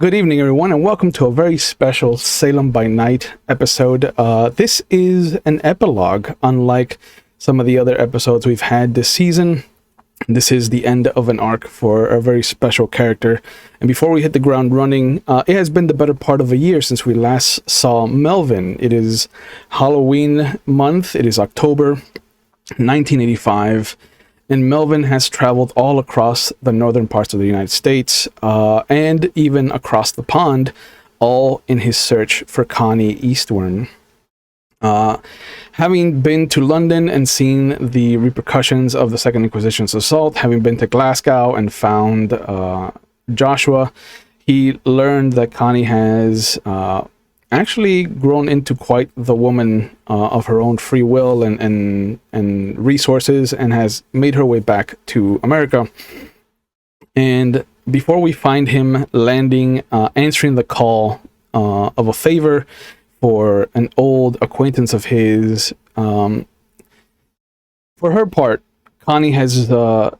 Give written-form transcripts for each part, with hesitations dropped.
Good evening, everyone, and welcome to a very special Salem by Night episode. This is an epilogue, unlike some of the other episodes we've had this season. This is the end of an arc for a very special character. And before we hit the ground running, it has been the better part of a year since we last saw Melvin. It is Halloween month. It is October 1985. And Melvin has traveled all across the northern parts of the United States, and even across the pond, all in his search for Connie Eastward. Having been to London and seen the repercussions of the Second Inquisition's assault, having been to Glasgow and found Joshua, he learned that Connie has actually grown into quite the woman of her own free will and resources, and has made her way back to America. And before we find him landing, answering the call of a favor for an old acquaintance of his, for her part, Connie has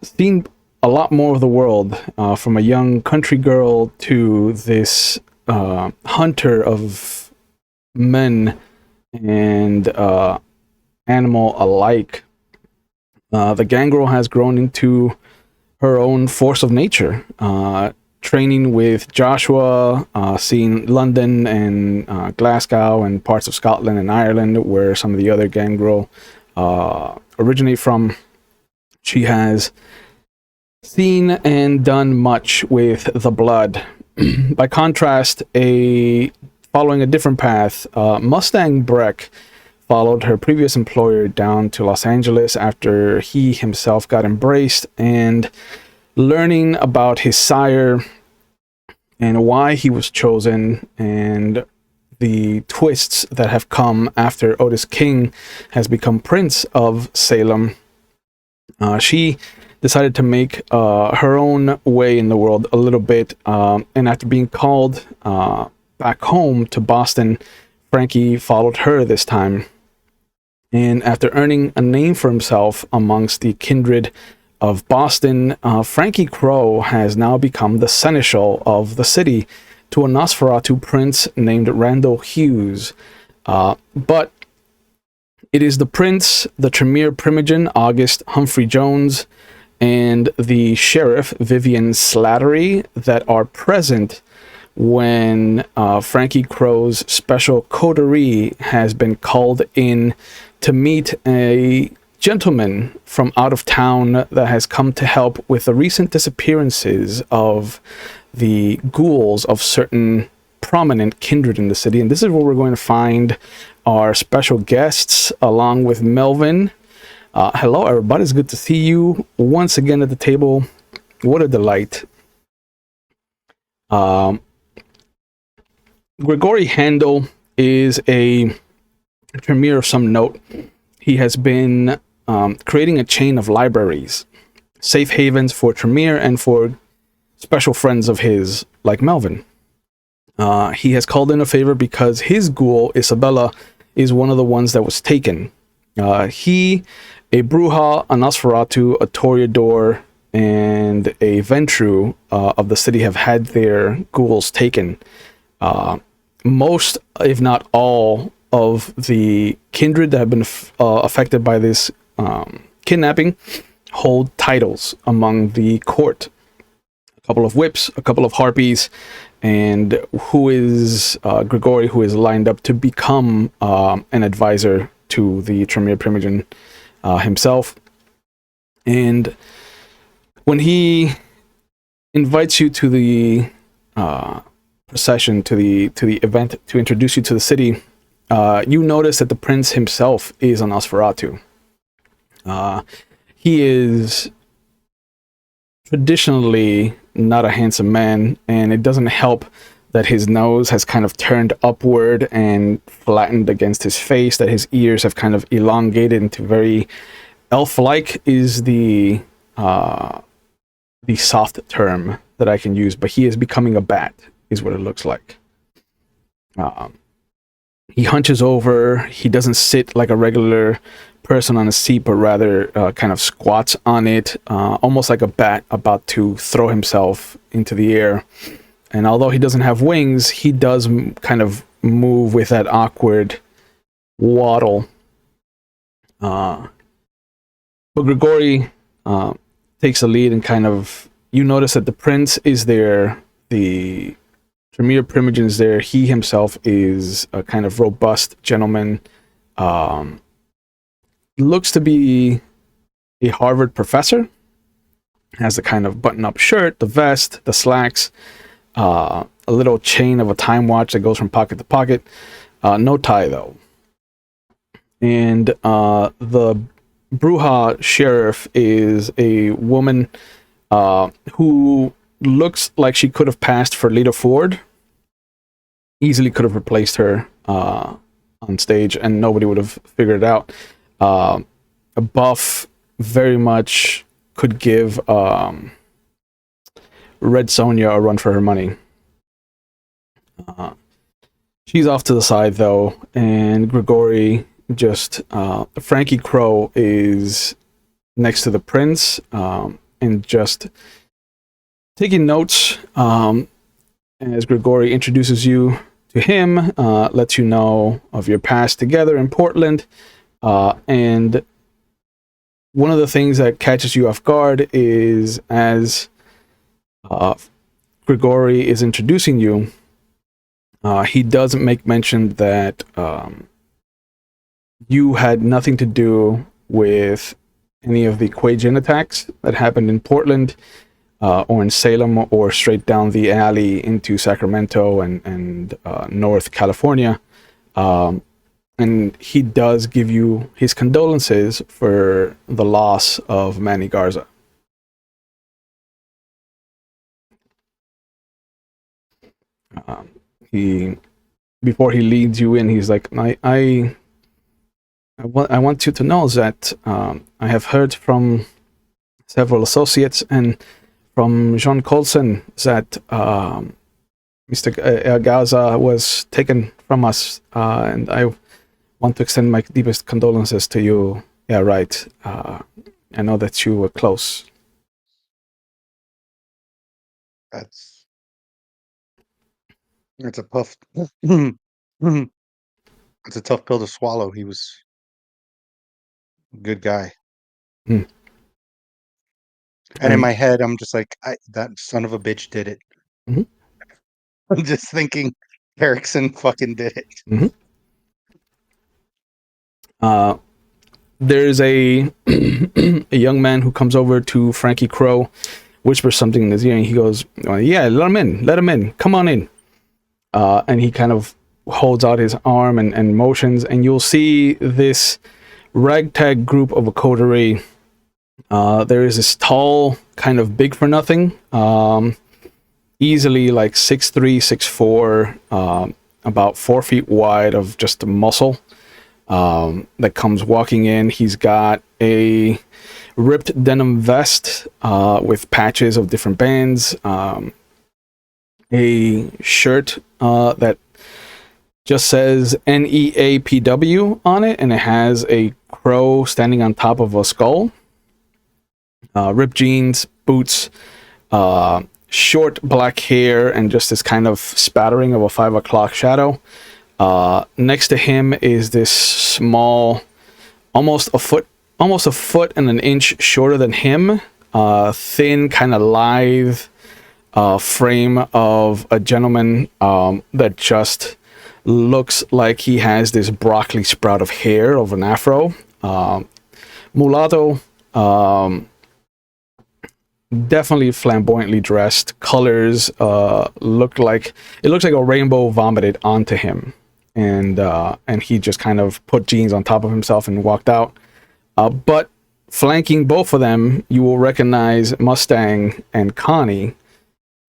seen a lot more of the world, from a young country girl to this hunter of men and animal alike. The gangrel has grown into her own force of nature, training with Joshua, seeing London and Glasgow and parts of Scotland and Ireland where some of the other gangrel originate from. She has seen and done much with the blood. By contrast, following a different path, Mustang Breck followed her previous employer down to Los Angeles after he himself got embraced, and learning about his sire and why he was chosen and the twists that have come after Otis King has become Prince of Salem, she decided to make her own way in the world a little bit, and after being called back home to Boston, Frankie followed her this time. And after earning a name for himself amongst the Kindred of Boston, Frankie Crow has now become the Seneschal of the city to a Nosferatu prince named Randall Hughes. But it is the prince, the Tremere Primogen, August Humphrey Jones, and the sheriff, Vivian Slattery, that are present when Frankie Crow's special coterie has been called in to meet a gentleman from out of town that has come to help with the recent disappearances of the ghouls of certain prominent kindred in the city. And this is where we're going to find our special guests along with Melvin. Hello, everybody. It's good to see you once again at the table. What a delight. Gregory Handel is a Tremere of some note. He has been creating a chain of libraries, safe havens for Tremere and for special friends of his, like Melvin. He has called in a favor because his ghoul, Isabella, is one of the ones that was taken. He, a Bruja, a Nosferatu, a Toreador, and a Ventru of the city have had their ghouls taken. Most, if not all, of the kindred that have been affected by this kidnapping hold titles among the court. A couple of whips, a couple of harpies, and who is Gregory, who is lined up to become an advisor to the Tremere Primogen himself. And when he invites you to the procession, to the event, to introduce you to the city, you notice that the prince himself is a Nosferatu. He is traditionally not a handsome man, and it doesn't help that his nose has kind of turned upward and flattened against his face, that his ears have kind of elongated into very elf-like is the soft term that I can use, but he is becoming a bat, is what it looks like. He hunches over. He doesn't sit like a regular person on a seat, but rather kind of squats on it, almost like a bat about to throw himself into the air. And although he doesn't have wings, he does kind of move with that awkward waddle. But Grigori takes the lead and kind of, you notice that the prince is there, the Tremere Primogen is there. He himself is a kind of robust gentleman. Looks to be a Harvard professor. Has the kind of button-up shirt, the vest, the slacks, a little chain of a time watch that goes from pocket to pocket. No tie, though. And the Bruja sheriff is a woman who looks like she could have passed for Lita Ford. Easily could have replaced her on stage, and nobody would have figured it out. A buff, very much could give Red Sonja a run for her money. She's off to the side, though, and Grigori just... Frankie Crow is next to the prince, and just taking notes as Grigori introduces you to him, lets you know of your past together in Portland, and one of the things that catches you off guard is as Grigori is introducing you, he doesn't make mention that you had nothing to do with any of the Quajin attacks that happened in Portland, or in Salem, or straight down the alley into Sacramento and North California. And he does give you his condolences for the loss of Manny Garza. Before he leads you in, he's like, I want you to know that I have heard from several associates and from Jean Colson that Mr. Garza was taken from us, and I want to extend my deepest condolences to you. Yeah, right. I know that you were close. That's a tough it's a tough pill to swallow. He was a good guy. Hmm. And in my head, I'm just like, that son of a bitch did it. Mhm. I'm just thinking Erickson fucking did it. Mm-hmm. There's a a young man who comes over to Frankie Crow, whispers something in his ear, and he goes, yeah, let him in, come on in. And he kind of holds out his arm and motions, and you'll see this ragtag group of a coterie. There is this tall, kind of big for nothing, easily like 6'3", 6'4", about 4 feet wide of just muscle, that comes walking in. He's got a ripped denim vest with patches of different bands, a shirt that just says NEAPW on it, and it has a crow standing on top of a skull. Ripped jeans, boots, short black hair, and just this kind of spattering of a 5 o'clock shadow. Next to him is this small, almost a foot and an inch shorter than him, thin, kind of lithe frame of a gentleman that just looks like he has this broccoli sprout of hair of an afro. Mulatto, definitely flamboyantly dressed. Colors looks like a rainbow vomited onto him, and he just kind of put jeans on top of himself and walked out. But flanking both of them, you will recognize Mustang and Connie.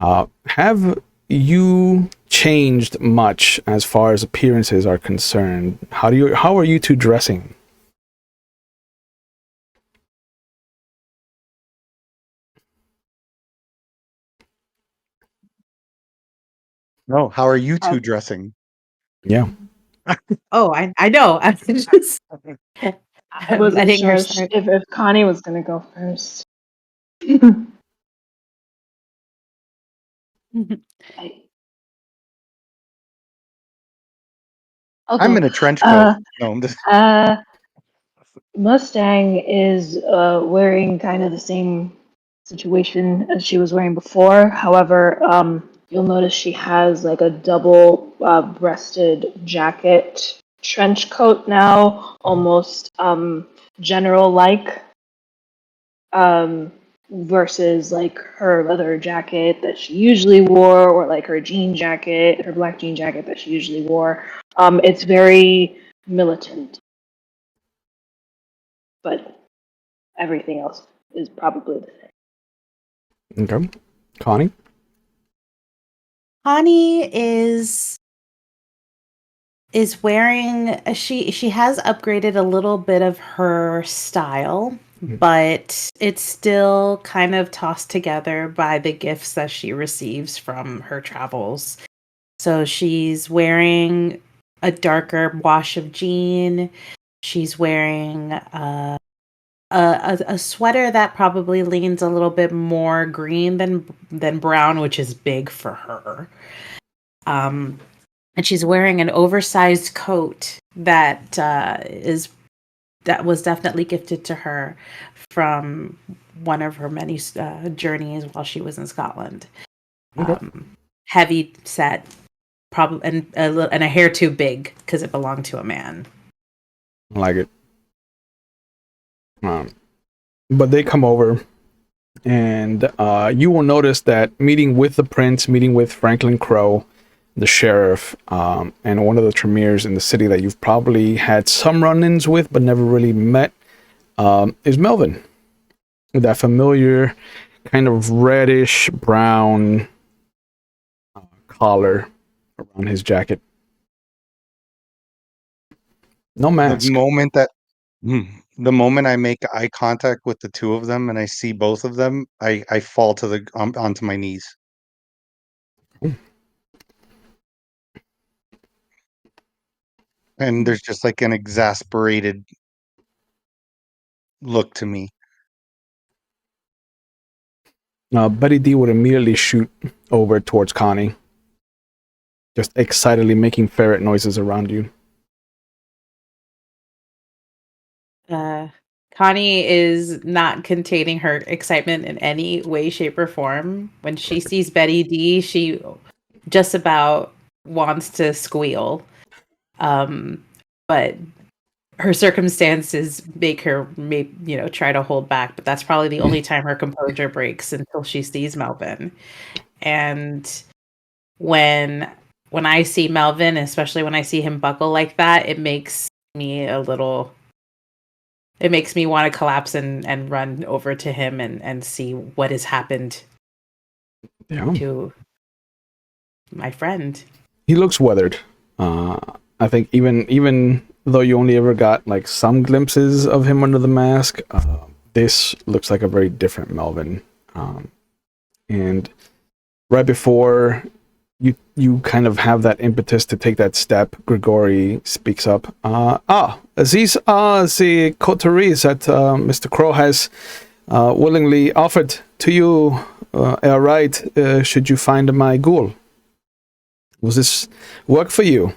Have you changed much as far as appearances are concerned? How are you two dressing? No, how are you two dressing? Yeah. Oh, I know. I was just I wasn't letting her sure start. if Connie was going to go first. I- I'm I'll in a go. trench coat. No, I'm just. Uh, Mustang is wearing kind of the same situation as she was wearing before. However, you'll notice she has like a double breasted jacket trench coat now, almost general like, versus like her leather jacket that she usually wore, or like her jean jacket, her black jean jacket that she usually wore. It's very militant, but everything else is probably the same. Okay. Connie? Connie is wearing she has upgraded a little bit of her style, but it's still kind of tossed together by the gifts that she receives from her travels. So she's wearing a darker wash of jean. She's wearing a sweater that probably leans a little bit more green than brown, which is big for her. And she's wearing an oversized coat that was definitely gifted to her from one of her many journeys while she was in Scotland. Okay. Heavy set, probably, and a hair too big because it belonged to a man. I like it. But they come over, and you will notice that meeting with the prince, meeting with Franklin Crow, the sheriff, and one of the Tremors in the city that you've probably had some run-ins with but never really met, is Melvin. With that familiar kind of reddish brown collar around his jacket. No The mask. moment that the moment I make eye contact with the two of them and I see both of them, I fall to the onto my knees. And there's just like an exasperated look to me. Betty D would immediately shoot over towards Connie, just excitedly making ferret noises around you. Connie is not containing her excitement in any way, shape, or form. When she sees Betty D, she just about wants to squeal. But her circumstances make her, try to hold back. But that's probably the only time her composure breaks until she sees Melvin. And when I see Melvin, especially when I see him buckle like that, it makes me want to collapse and run over to him and see what has happened to my friend. He looks weathered. I think even though you only ever got like some glimpses of him under the mask, this looks like a very different Melvin. And right before you kind of have that impetus to take that step, Grigori speaks up. These are the coteries that Mr. Crow has willingly offered to you, right, should you find my ghoul. Was this work for you?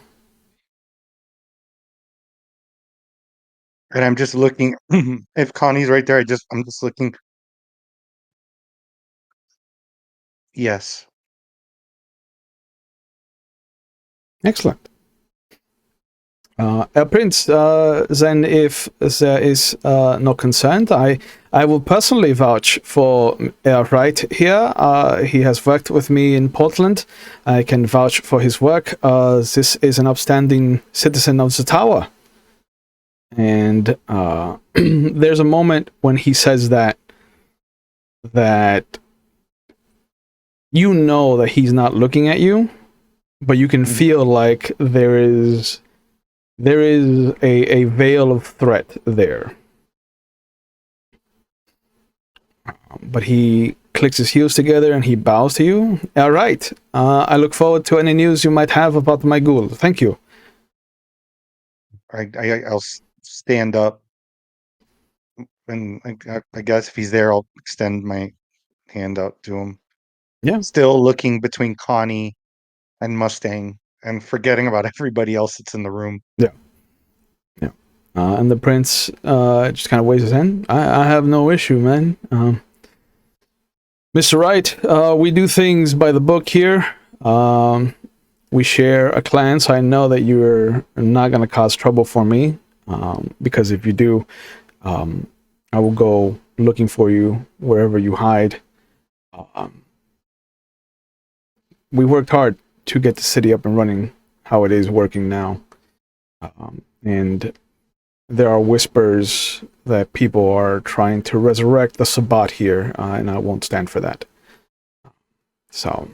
And I'm just looking. If Connie's right there, I'm just looking. Yes. Excellent. Prince, then if there is no consent, I will personally vouch for right here. He has worked with me in Portland. I can vouch for his work. This is an upstanding citizen of the tower. And there's a moment when he says that you know that he's not looking at you, but you can feel like there is a veil of threat there. But he clicks his heels together and he bows to you. All right. I look forward to any news you might have about my ghoul. Thank you. I'll stand up, and I guess if he's there, I'll extend my hand out to him. Yeah. Still looking between Connie and Mustang and forgetting about everybody else that's in the room. And the prince just kind of waves his hand. I have no issue, man. Mr. Wright, we do things by the book here. We share a clan, so I know that you're not going to cause trouble for me. Because if you do, I will go looking for you wherever you hide. We worked hard to get the city up and running how it is working now. And there are whispers that people are trying to resurrect the Sabbat here, and I won't stand for that. So,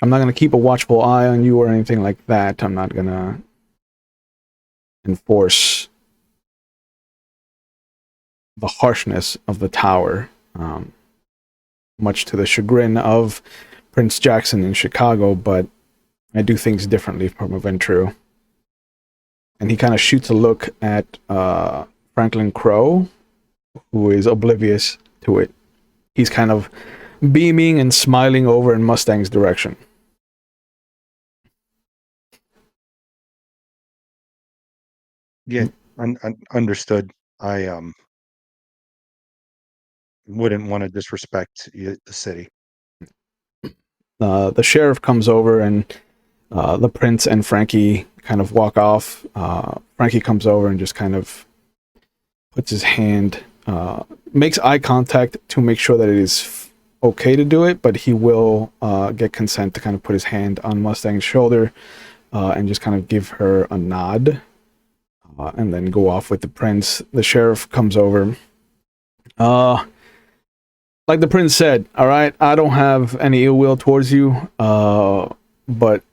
I'm not going to keep a watchful eye on you or anything like that. I'm not going to enforce the harshness of the tower, much to the chagrin of Prince Jackson in Chicago, but I do things differently from Aventru. And he kind of shoots a look at Franklin Crow, who is oblivious to it. He's kind of beaming and smiling over in Mustang's direction. Yeah, understood. I wouldn't want to disrespect the city. The sheriff comes over, and the prince and Frankie kind of walk off. Frankie comes over and just kind of puts his hand, makes eye contact to make sure that it is okay to do it, but he will get consent to kind of put his hand on Mustang's shoulder and just kind of give her a nod, and then go off with the prince. The sheriff comes over. Like the prince said, all right, I don't have any ill will towards you, but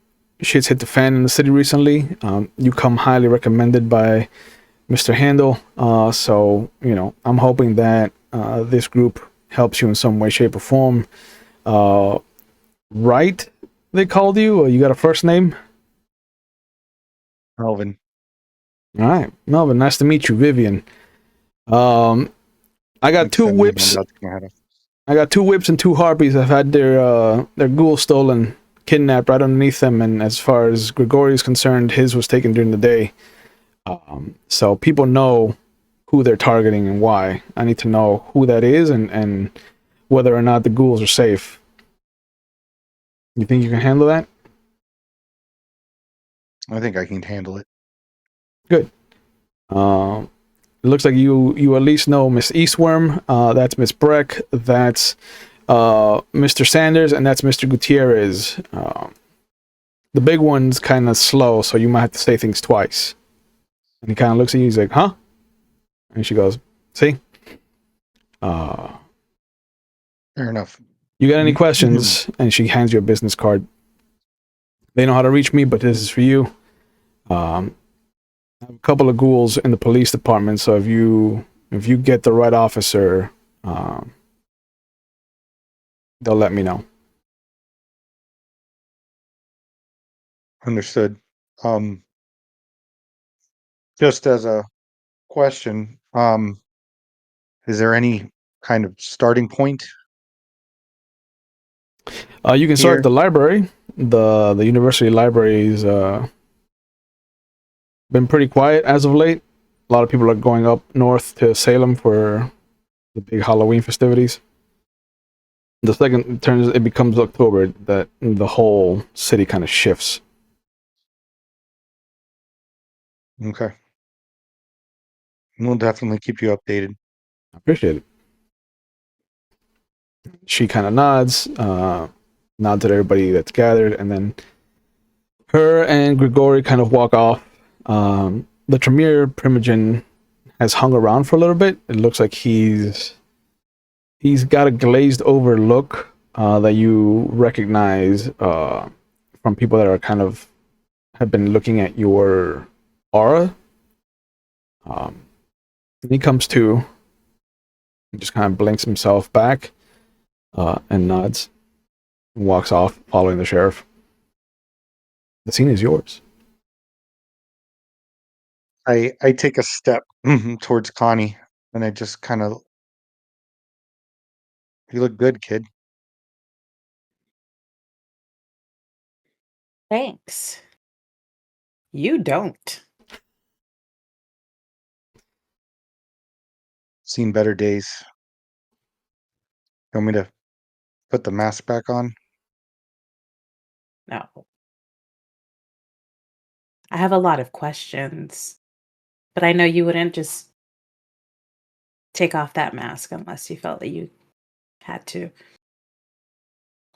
shit's hit the fan in the city recently. You come highly recommended by Mr. Handel, so, you know, I'm hoping that this group helps you in some way, shape, or form. Right, they called you, or you got a first name? Melvin. All right, Melvin, nice to meet you, Vivian. I got two whips. I got 2 whips and 2 harpies. I've had their ghouls stolen, kidnapped right underneath them, and as far as Grigori is concerned, his was taken during the day. So people know who they're targeting and why. I need to know who that is and whether or not the ghouls are safe. You think you can handle that? I think I can handle it. Good. It looks like you at least know Miss Eastworm. That's Miss Breck. That's Mr. Sanders, and that's Mr. Gutierrez. The big one's kind of slow, so you might have to say things twice. And he kind of looks at you. He's like, "Huh?" And she goes, "See? Fair enough. You got any questions?" And she hands you a business card. They know how to reach me, but this is for you. I have a couple of ghouls in the police department, so if you get the right officer, they'll let me know. Understood. Just as a question, is there any kind of starting point? You can start at the library. The university library's been pretty quiet as of late. A lot of people are going up north to Salem for the big Halloween festivities. The second it becomes October, that the whole city kind of shifts. Okay. We'll definitely keep you updated. I appreciate it. She kind of nods at everybody that's gathered, and then her and Grigori kind of walk off. The Tremere Primogen has hung around for a little bit. It looks like he's got a glazed over look that you recognize from people that are kind of have been looking at your aura. And he comes to and just kind of blinks himself back and nods and walks off, following the sheriff. The scene is yours. I take a step towards Connie, and I just kind of, you look good, kid. Thanks. You don't. Seen better days. You want me to put the mask back on? No. I have a lot of questions, but I know you wouldn't just take off that mask unless you felt that you had to.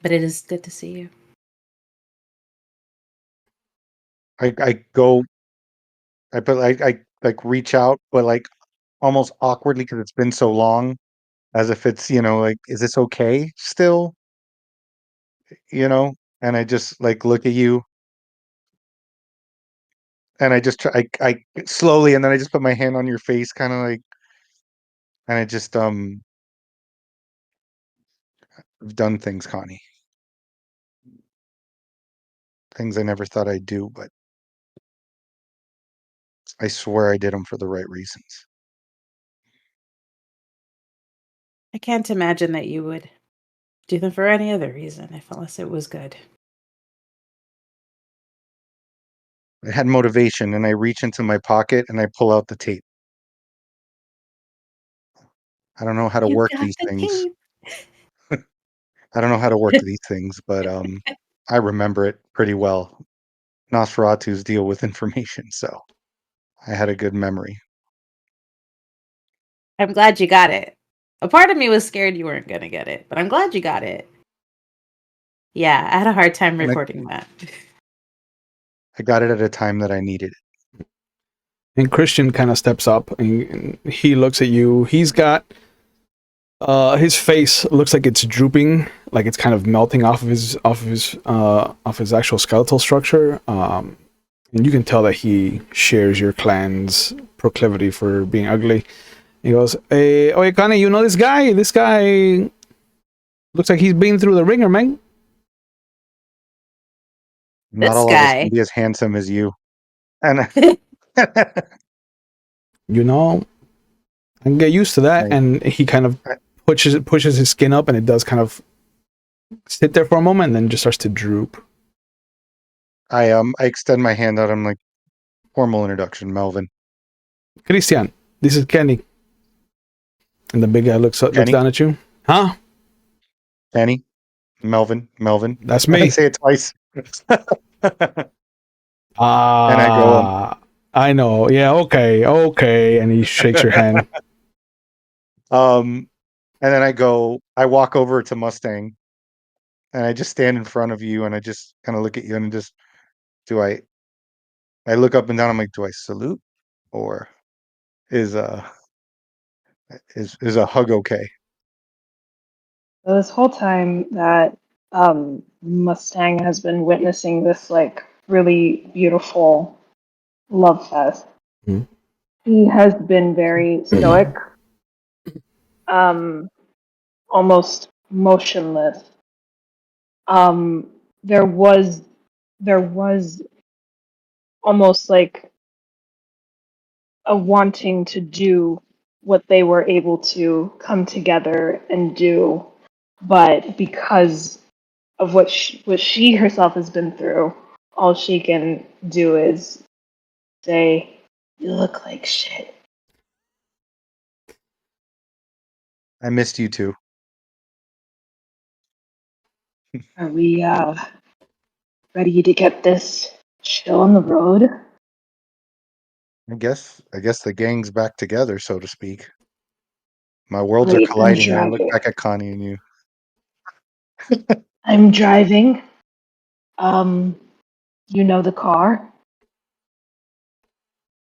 But it is good to see you. I go. I like reach out, but like almost awkwardly because it's been so long, as if it's like, is this okay still? And I just like look at you, and I just try. I slowly, and then I just put my hand on your face, kind of like, and I just I've done things, Connie. Things I never thought I'd do, but I swear I did them for the right reasons. I can't imagine that you would do them for any other reason unless it was good. I had motivation, and I reach into my pocket and I pull out the tape. I don't know how to You work got these the things. tape. I don't know how to work these things, but I remember it pretty well. Nosferatu's deal with information, so I had a good memory. I'm glad you got it. A part of me was scared you weren't going to get it, but I'm glad you got it. Yeah, I had a hard time And recording that. I got it at a time that I needed it. And Christian kind of steps up and he looks at you. He's got his face looks like it's drooping, like it's kind of melting off of his actual skeletal structure. And you can tell that he shares your clan's proclivity for being ugly. He goes, "Hey, oye, Connie, you know this guy? This guy looks like he's been through the ringer, man." Not This all of us can guy. be as handsome as you. And You know, I can get used to that. I, And he kind of I, pushes his skin up, and it does kind of sit there for a moment, and then just starts to droop. I extend my hand out. I'm like, formal introduction, Melvin. Christian, this is Kenny. And the big guy looks Kenny, down at you. Huh? Kenny, Melvin. That's I me. say it twice. And I go, I know. Yeah, okay. And he shakes your hand. and then I walk over to Mustang, and I just stand in front of you, and I just kind of look at you, and just do I look up and down. I'm like, do I salute, or is is a hug okay? So this whole time that Mustang has been witnessing this like really beautiful love fest, Mhm. he has been very stoic, um, almost motionless. Um, there was there was almost like a wanting to do what they were able to come together and do, but because of what she herself has been through, all she can do is say, "You look like shit." I missed you too. Are we ready to get this show on the road? I guess the gang's back together, so to speak. My worlds are Wait, I'm colliding, and I look driving. back at Connie and you. I'm driving. Um, you know the car?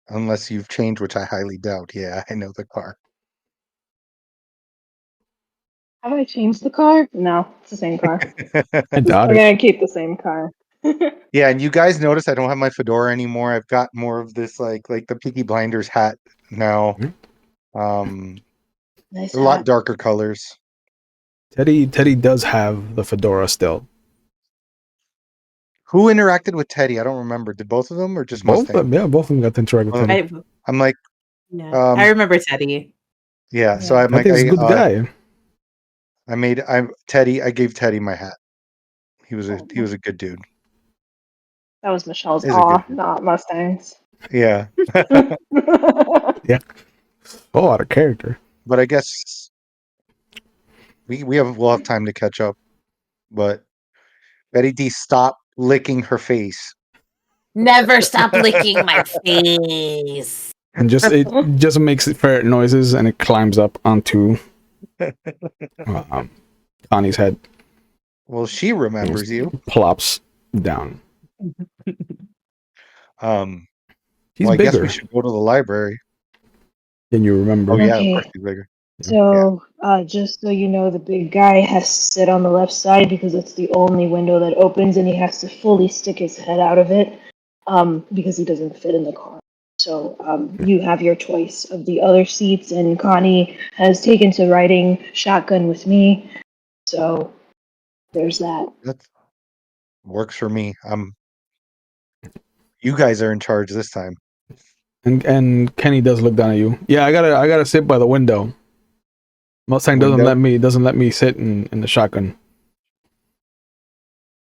Unless you've changed, which I highly doubt. Yeah, I know the car. Have I changed the car? No, it's the same car. I doubt I'm it. gonna keep the same car. Yeah, and you guys notice I don't have my fedora anymore. I've got more of this like the Peaky Blinders hat now. Mhm. Um, Nice a lot hat. darker colors. Teddy does have the fedora still. Who interacted with Teddy? I don't remember. Did both of them or just Both of Mustang? them, yeah, both of them got to interact with Um, Teddy. I I'm like, yeah. I um, remember Teddy. yeah. So Yeah. I'm like, Teddy's a good guy. I gave Teddy my hat. He was Oh, a good dude. That was Michelle's Is a good awe, not Mustang's. Yeah. Yeah. Oh, out of character. But I guess we'll have time to catch up. But Betty D, stop licking her face. Never stop licking my face. And it just makes ferret noises, and it climbs up onto Connie's head. Well, she remembers you. Plops down. He's Well, I guess bigger. we should go to the library. Can you remember? Oh yeah, of Okay. course he's bigger. So, just so you know, the big guy has to sit on the left side because it's the only window that opens, and he has to fully stick his head out of it, because he doesn't fit in the car. So, you have your choice of the other seats, and Connie has taken to riding shotgun with me. So, there's that. That works for me. You guys are in charge this time. And Kenny does look down at you. Yeah, I gotta sit by the window. Mustang doesn't let me sit in the shotgun.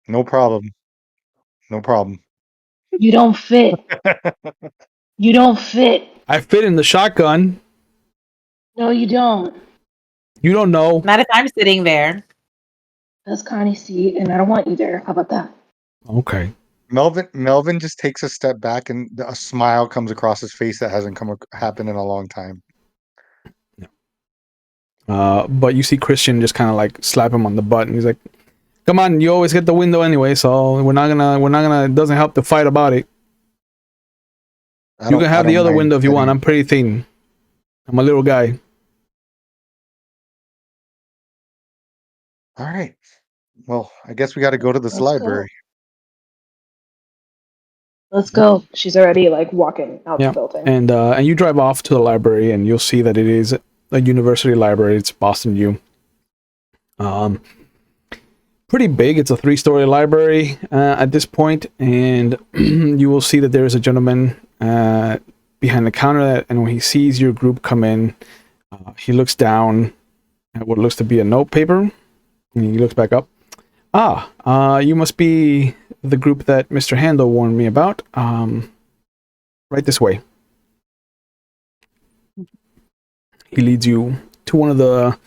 No problem. No problem. You don't fit. You don't fit. I fit in the shotgun. No, you don't. You don't know. Not if I'm sitting there. That's Connie's seat, and I don't want you there. How about that? Okay. Melvin just takes a step back, and a smile comes across his face that hasn't happened in a long time. But you see Christian just kind of like slap him on the butt, and he's like, "Come on, you always hit the window anyway, so we're not gonna. It doesn't help to fight about it. You can have the other window if you want. I'm pretty thin. I'm a little guy." All right. Well, I guess we got to go to this library. Let's go. She's already like walking out the building. And you drive off to the library, and you'll see that it is a university library. It's Boston U. Pretty big. It's a 3-story library at this point, and you will see that there is a gentleman behind the counter, and when he sees your group come in, he looks down at what looks to be a note paper, and he looks back up. You must be the group that Mr. Handel warned me about. Right this way. He leads you to one of the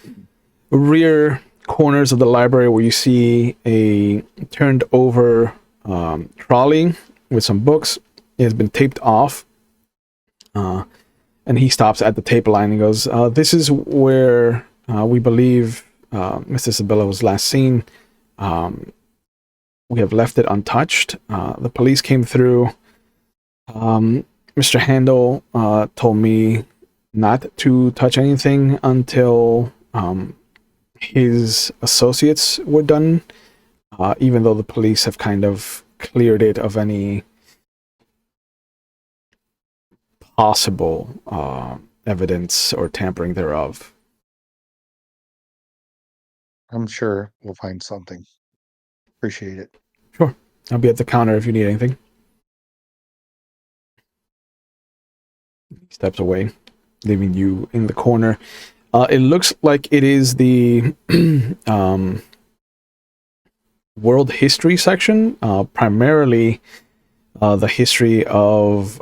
rear corners of the library where you see a turned over trolley with some books. It has been taped off. And he stops at the tape line and goes, this is where we believe Mr. Isabella was last seen. We have left it untouched. The police came through. Mr. Handel told me not to touch anything until his associates were done, even though the police have kind of cleared it of any possible evidence or tampering thereof. I'm sure we'll find something. Appreciate it. Sure. I'll be at the counter if you need anything. He steps away, leaving you in the corner. It looks like it is the world history section, primarily the history of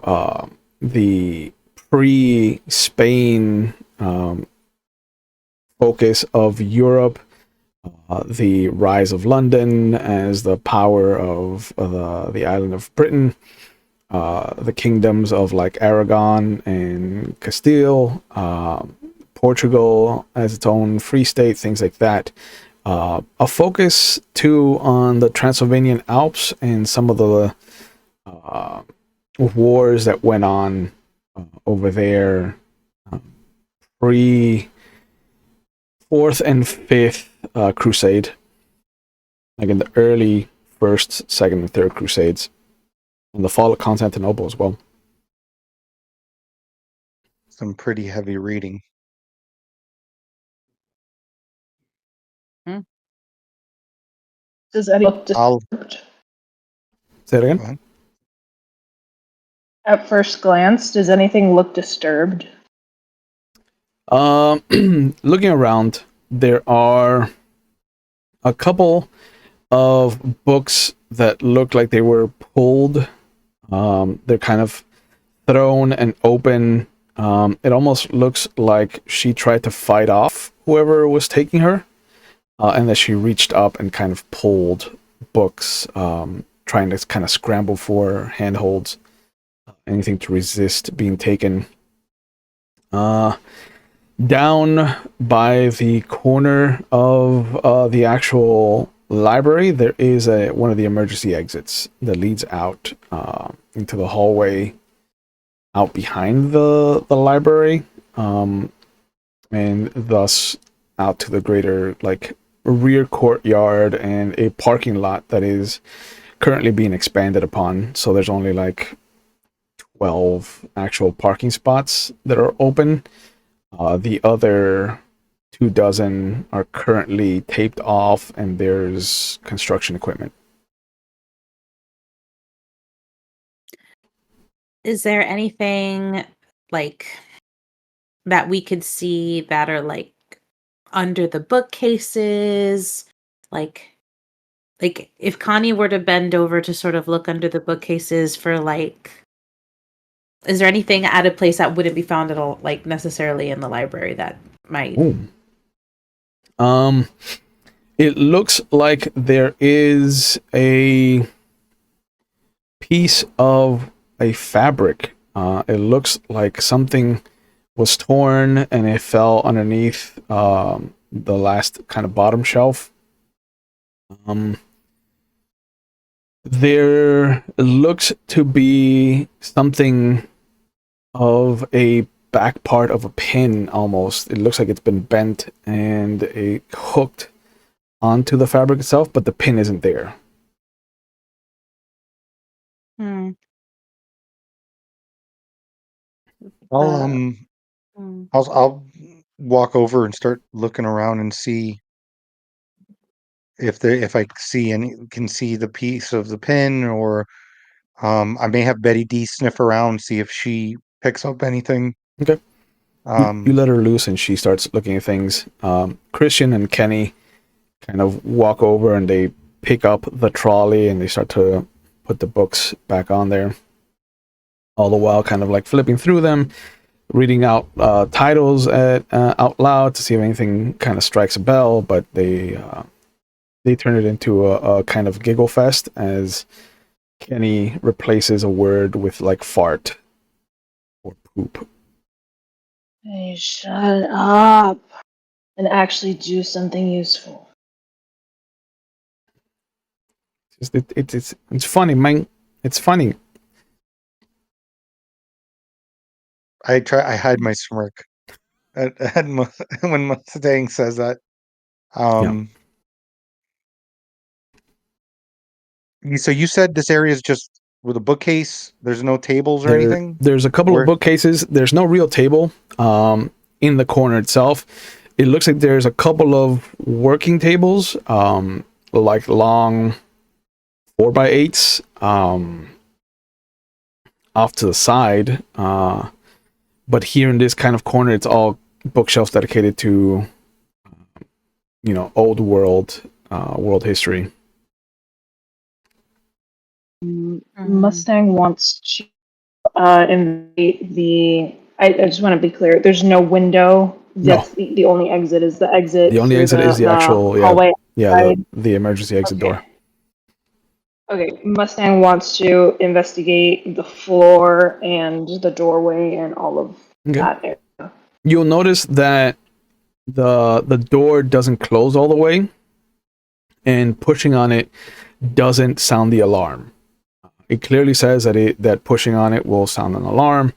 the pre-Spain focus of Europe, the rise of London as the power of the island of Britain, the kingdoms of like Aragon and Castile, Portugal as its own free state, things like that. A focus too on the Transylvanian Alps and some of the wars that went on over there pre 4th and 5th crusade, like in the early 1st, 2nd, and 3rd crusades, and the fall of Constantinople as well. Some pretty heavy reading. Does any look disturbed? Say it again. At first glance, does anything look disturbed? Looking around, there are a couple of books that look like they were pulled. They're kind of thrown and open. It almost looks like she tried to fight off whoever was taking her, and that she reached up and kind of pulled books, trying to kind of scramble for handholds, anything to resist being taken. Down by the corner of the actual library, there is one of the emergency exits that leads out into the hallway out behind the library, and thus out to the greater like rear courtyard and a parking lot that is currently being expanded upon. So there's only like 12 actual parking spots that are open. The other 24 are currently taped off, and there's construction equipment. Is there anything like that we could see that are like under the bookcases? Like if Connie were to bend over to sort of look under the bookcases for like, is there anything out of place that wouldn't be found at all, like necessarily in the library that might? Ooh. It looks like there is a piece of a fabric. It looks like something was torn and it fell underneath the last kind of bottom shelf. There looks to be something of a back part of a pin almost. It looks like it's been bent and hooked onto the fabric itself, but the pin isn't there. Hmm. I'll Hmm. I'll walk over and start looking around and see if I can see the piece of the pin, or I may have Betty D sniff around, see if she picks up anything. Okay. You let her loose and she starts looking at things. Christian and Kenny kind of walk over and they pick up the trolley and they start to put the books back on there. All the while kind of like flipping through them, reading out titles out loud to see if anything kind of strikes a bell, but they turn it into a kind of giggle fest as Kenny replaces a word with like fart or poop. Hey, shut up and actually do something useful. It's funny, man. It's funny. I hide my smirk when Mustang says that. So you said this area is just with a bookcase. There's no tables or anything. There's a couple of bookcases. There's no real table in the corner itself. It looks like there's a couple of working tables, like long 4x8s off to the side. But here in this kind of corner, it's all bookshelves dedicated to, old world history. Mustang wants to invade the. I just want to be clear. There's no window. That's No. the only exit is the exit. The only exit is the actual hallway. the emergency exit door. Okay, Mustang wants to investigate the floor and the doorway and all of that area. You'll notice that the door doesn't close all the way, and pushing on it doesn't sound the alarm. It clearly says that pushing on it will sound an alarm,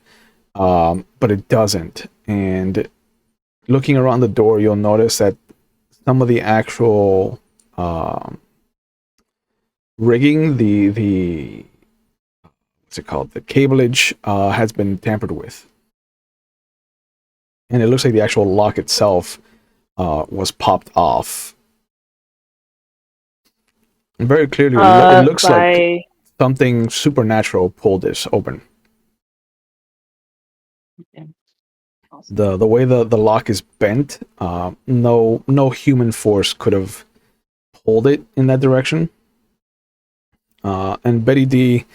but it doesn't. And looking around the door, you'll notice that some of the actual rigging, the what's it called, the cableage, has been tampered with, and it looks like the actual lock itself was popped off. And very clearly, it looks like something supernatural pulled this open. Okay. Awesome. The way the lock is bent, no human force could have hold it in that direction. And Betty D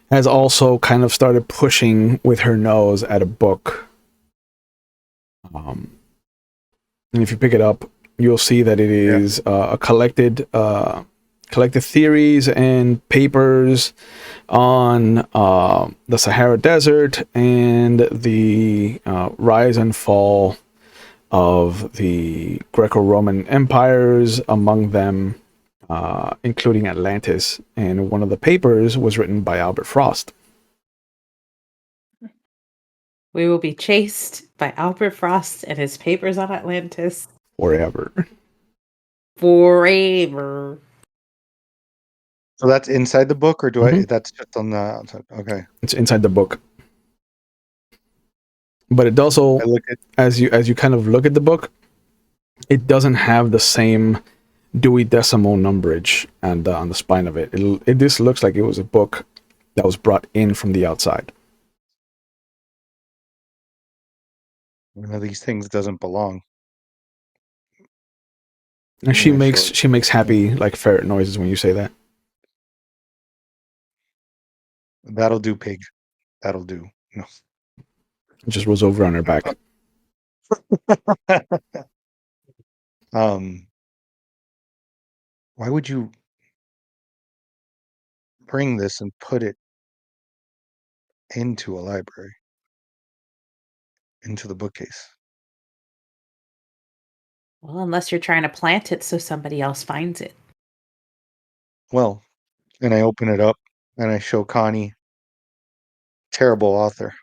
has also kind of started pushing with her nose at a book. And if you pick it up, you'll see that it is a collected theories and papers on the Sahara Desert and the rise and fall of the Greco-Roman empires, among them including Atlantis. And one of the papers was written by Albert Frost. We will be chased by Albert Frost and his papers on Atlantis Forever. forever. So that's inside the book, or do I? Mhm. That's just on the outside. Okay. It's inside the book. But it also, I look at. as you kind of look at the book, it doesn't have the same Dewey Decimal numberage and on the spine of it. It just looks like it was a book that was brought in from the outside. One of these things doesn't belong. And she Yeah, makes sure. she makes happy like ferret noises when you say that. That'll do, pig. That'll do. No. It just rolls over on her back. Why would you bring this and put it into a library, into the bookcase? Well, unless you're trying to plant it so somebody else finds it. Well, and I open it up and I show Connie, terrible author.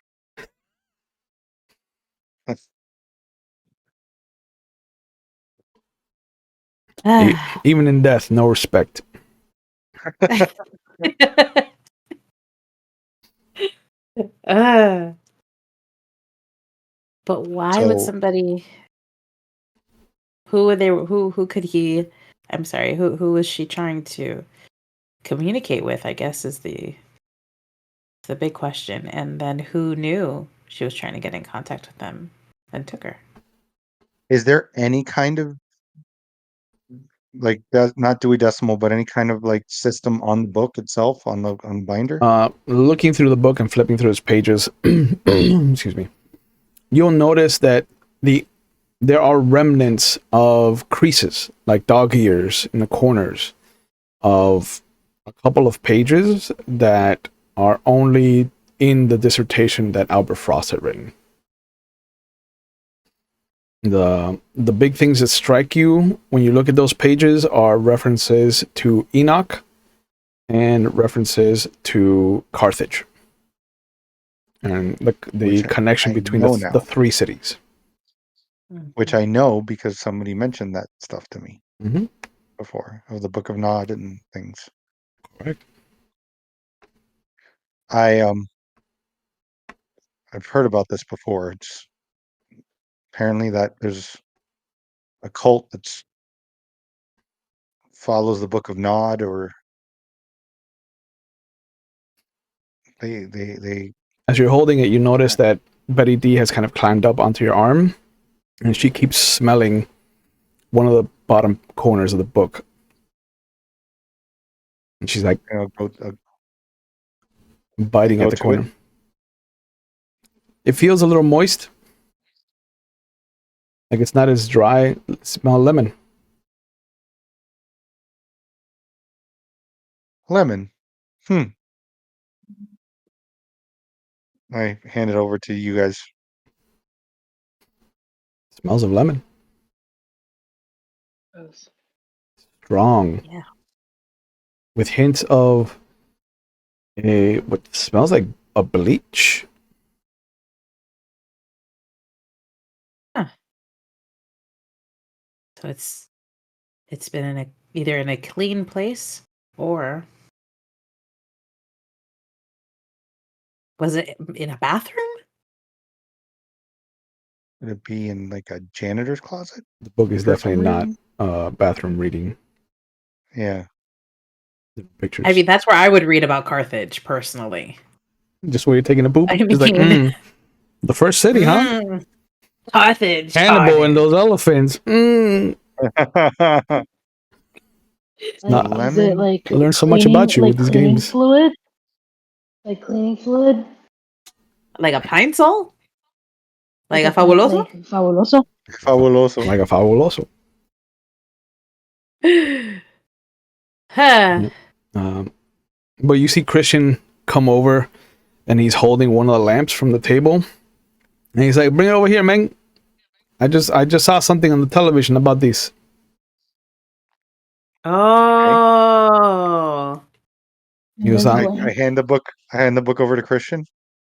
Even in death, no respect. But why would So- somebody? Who were they? Who could he? I'm sorry. Who was she trying to communicate with? I guess is the big question. And then who knew she was trying to get in contact with them and took her? Is there any kind of like not Dewey Decimal, but any kind of like system on the book itself, on the binder? Looking through the book and flipping through its pages, excuse me, you'll notice that there are remnants of creases, like dog ears in the corners of a couple of pages that are only in the dissertation that Albert Frost had written. The big things that strike you when you look at those pages are references to Enoch and references to Carthage, and the connection I between know now. the three cities. Which I know because somebody mentioned that stuff to me Mm-hmm. before, of the Book of Nod and things. Correct. I've heard about this before. It's apparently that there's a cult that follows the Book of Nod, or they As you're holding it, you notice that Betty D has kind of climbed up onto your arm, and she keeps smelling one of the bottom corners of the book. And she's like biting at the corner. It feels a little moist. Like it's not as dry. Smell lemon. Lemon. I hand it over to you guys. Smells of lemon. Gross. Strong. Yeah. With hints of what smells like a bleach. So it's been either in a clean place, or was it in a bathroom? Would it be in like a janitor's closet? The book is For some definitely reason? not bathroom reading. Yeah. The pictures. I mean, that's where I would read about Carthage personally. Just where you're taking a poop. I It's like, mean- the first city, huh? Carthage. Hannibal Carthage. and those elephants. Like, not- is it like I learned so much about you like with these cleaning games. fluid? Like cleaning fluid? Like a pine sol? Like a pine- fabuloso? Like fabuloso? Fabuloso. Like a fabuloso. Huh. Um, but you see Christian come over, and he's holding one of the lamps from the table, and he's like, "Bring it over here, man. I just saw something on the television about this." Oh. He was I, on, I hand the book. I hand the book over to Christian.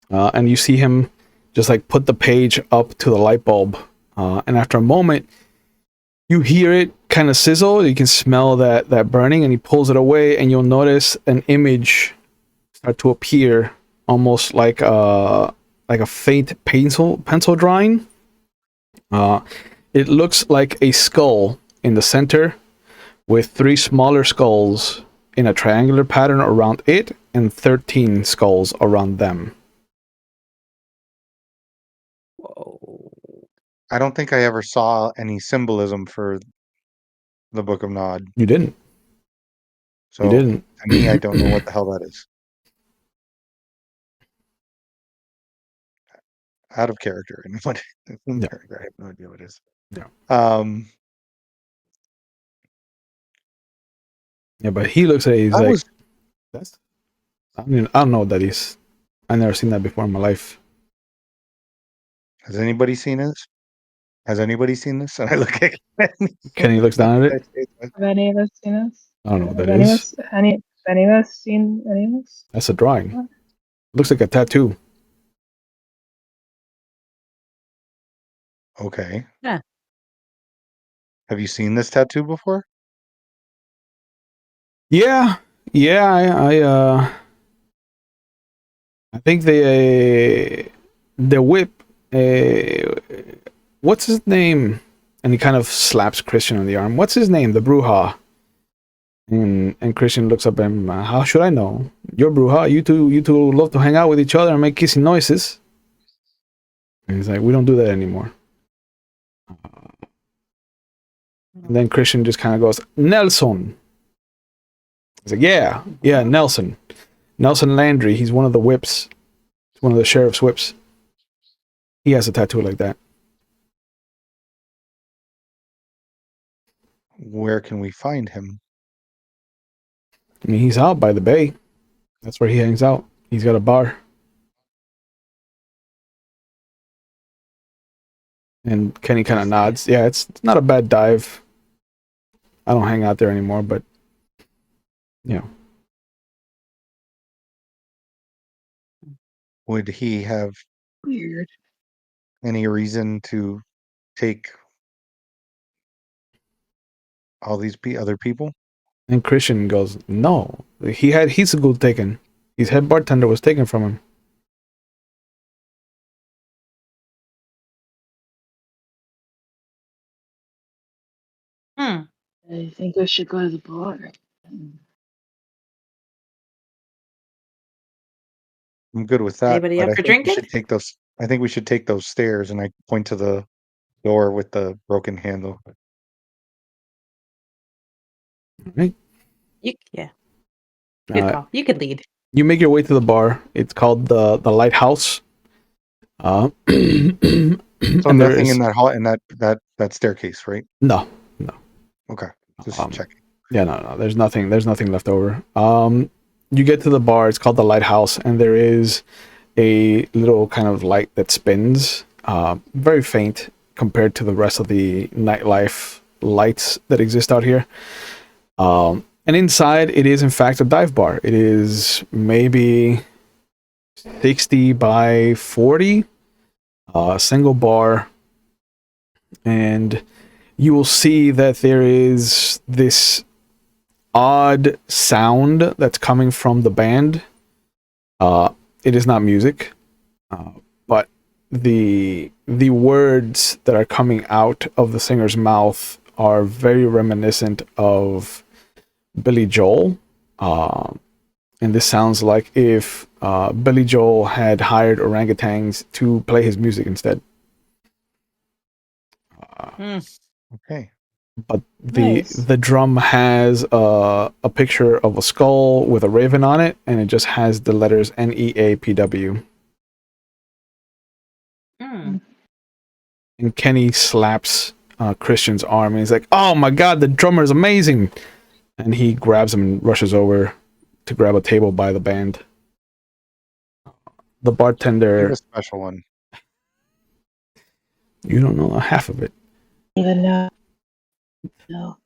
and you see him just like put the page up to the light bulb, and after a moment, you hear it kind of sizzle. You can smell that burning, and he pulls it away, and you'll notice an image start to appear, almost like a faint pencil drawing. It looks like a skull in the center, with 3 smaller skulls in a triangular pattern around it, and 13 skulls around them. Whoa. I don't think I ever saw any symbolism for the Book of Nod. You didn't. So You didn't. to me, I don't know what the hell that is. Out of character. And what in Yeah. character, I have no idea what it is. Yeah. Um, Yeah, but he looks at it. He's I like, was "That's. I mean, I don't know what that is. I've never seen that before in my life." Has anybody seen this? Has anybody seen this? And I look at Kenny looks down at it. Have any of us seen this? I don't know what Have that any of is. us any of us seen any of this? That's a drawing. Looks like a tattoo. Okay. Yeah. Have you seen this tattoo before? Yeah, yeah. I think the whip. What's his name? And he kind of slaps Christian on the arm. What's his name? The Bruja. And Christian looks up at him. How should I know? You're Bruja. You two love to hang out with each other and make kissing noises. And he's like, we don't do that anymore. And then Christian just kind of goes, Nelson. He's like, yeah, Nelson. Nelson Landry. He's one of the whips. He's one of the sheriff's whips. He has a tattoo like that. Where can we find him? I mean, he's out by the bay. That's where he hangs out. He's got a bar. And Kenny kind of nods. Yeah, it's not a bad dive. I don't hang out there anymore, but you know. Would he have Weird. any reason to take all these other people? And Christian goes, no. He had his good taken. His head bartender was taken from him. Hmm. I think we should go to the bar. I'm good with that, Anybody but up I for think we drinking? should take those. I think we should take those stairs, and I point to the door with the broken handle. Right? Yeah. Good call. You could lead. You make your way to the bar. It's called the Lighthouse. So and there nothing is in that hall, in that staircase, right? no. Okay, just Um, checking. Yeah, no. There's nothing left over. You get to the bar. It's called the Lighthouse, and there is a little kind of light that spins. Very faint compared to the rest of the nightlife lights that exist out here. And inside, it is in fact a dive bar. It is maybe 60 by 40, single bar, and you will see that there is this odd sound that's coming from the band. It is not music, but the words that are coming out of the singer's mouth are very reminiscent of Billy Joel. And this sounds like if Billy Joel had hired orangutans to play his music instead. Okay. but Nice. the drum has a picture of a skull with a raven on it, and it just has the letters NEAPW. Hmm. And Kenny slaps Christian's arm, and he's like, "Oh my god, the drummer is amazing!" And he grabs him and rushes over to grab a table by the band. The You're bartender, a special one. you don't know half of it. Even know. No.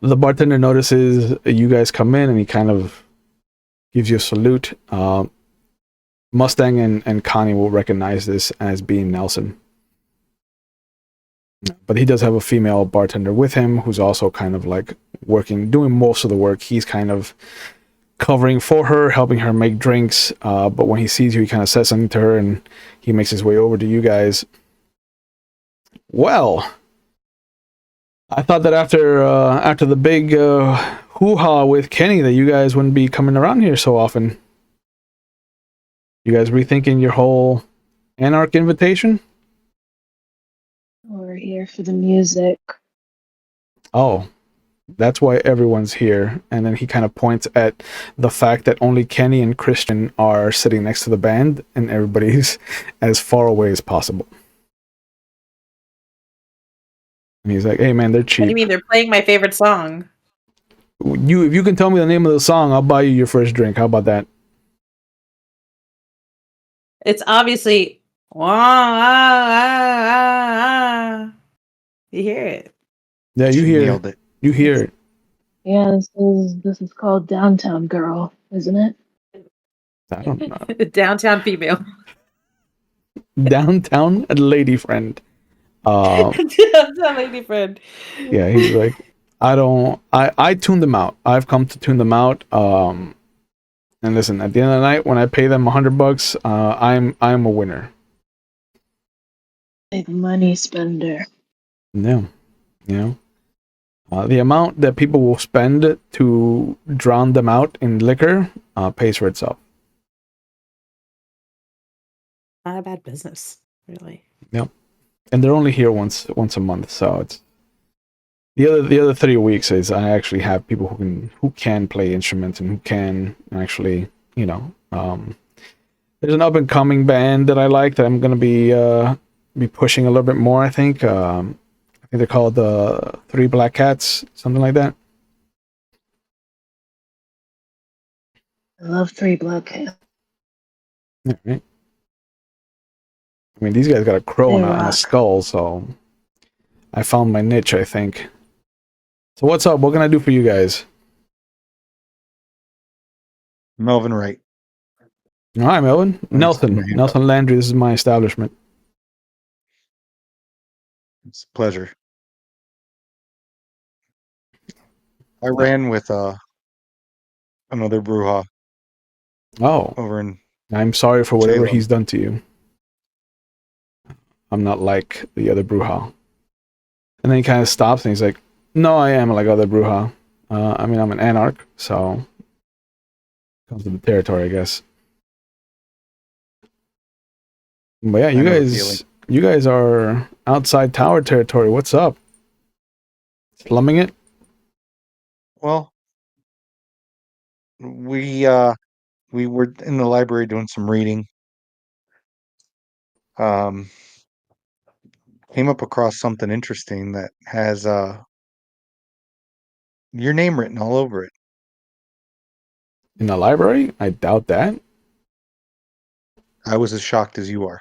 The bartender notices you guys come in, and he kind of gives you a salute. Mustang and Connie will recognize this as being Nelson. But he does have a female bartender with him who's also kind of like doing most of the work. He's kind of covering for her, helping her make drinks. But when he sees you, he kind of says something to her, and he makes his way over to you guys. Well, I thought that after the big hoo-ha with Kenny, that you guys wouldn't be coming around here so often. You guys rethinking your whole Anarch invitation? We're here for the music. Oh, that's why everyone's here. And then he kind of points at the fact that only Kenny and Christian are sitting next to the band, and everybody's as far away as possible. And he's like, "Hey man, they're What do cheap. you mean they're playing my favorite song? If you can tell me the name of the song, I'll buy you your first drink. How about that?" It's obviously wah, ah, ah, ah. You hear it. Yeah, you She hear nailed it. You hear it. Yeah, this is called Downtown Girl, isn't it? I don't know. Downtown female. Downtown lady friend. Downtown lady friend. Yeah, he's like, I tune them out. I've come to tune them out. And listen, at the end of the night, when I pay them $100, I'm a winner. Big money spender. No, you know, the amount that people will spend to drown them out in liquor pays for itself. Not a bad business, really. And they're only here once a month, so it's the other 3 weeks is I actually have people who can play instruments and who can actually, there's an up and coming band that I like that I'm gonna be pushing a little bit more. I think they're called the Three Black Cats, something like that. I love Three Black Cats. Yeah, right. I mean, these guys got a crow They on a rock. skull, so I found my niche, I think. So what's up? What can I do for you guys? Melvin Wright. Hi, Melvin. That's my Nelson Landry. This is my establishment. It's a pleasure. I ran with another Bruja Oh, over in I'm sorry for whatever Salem. he's done to you. I'm not like the other Bruja. And then he kind of stops and he's like, "No, I am like other Bruja. I mean, I'm an Anarch, so comes to the territory, I guess." But yeah, I know the feeling. you guys are outside tower territory. What's up? Slumming it? Well, we were in the library doing some reading. Came up across something interesting that has your name written all over it. In the library? I doubt that. I was as shocked as you are.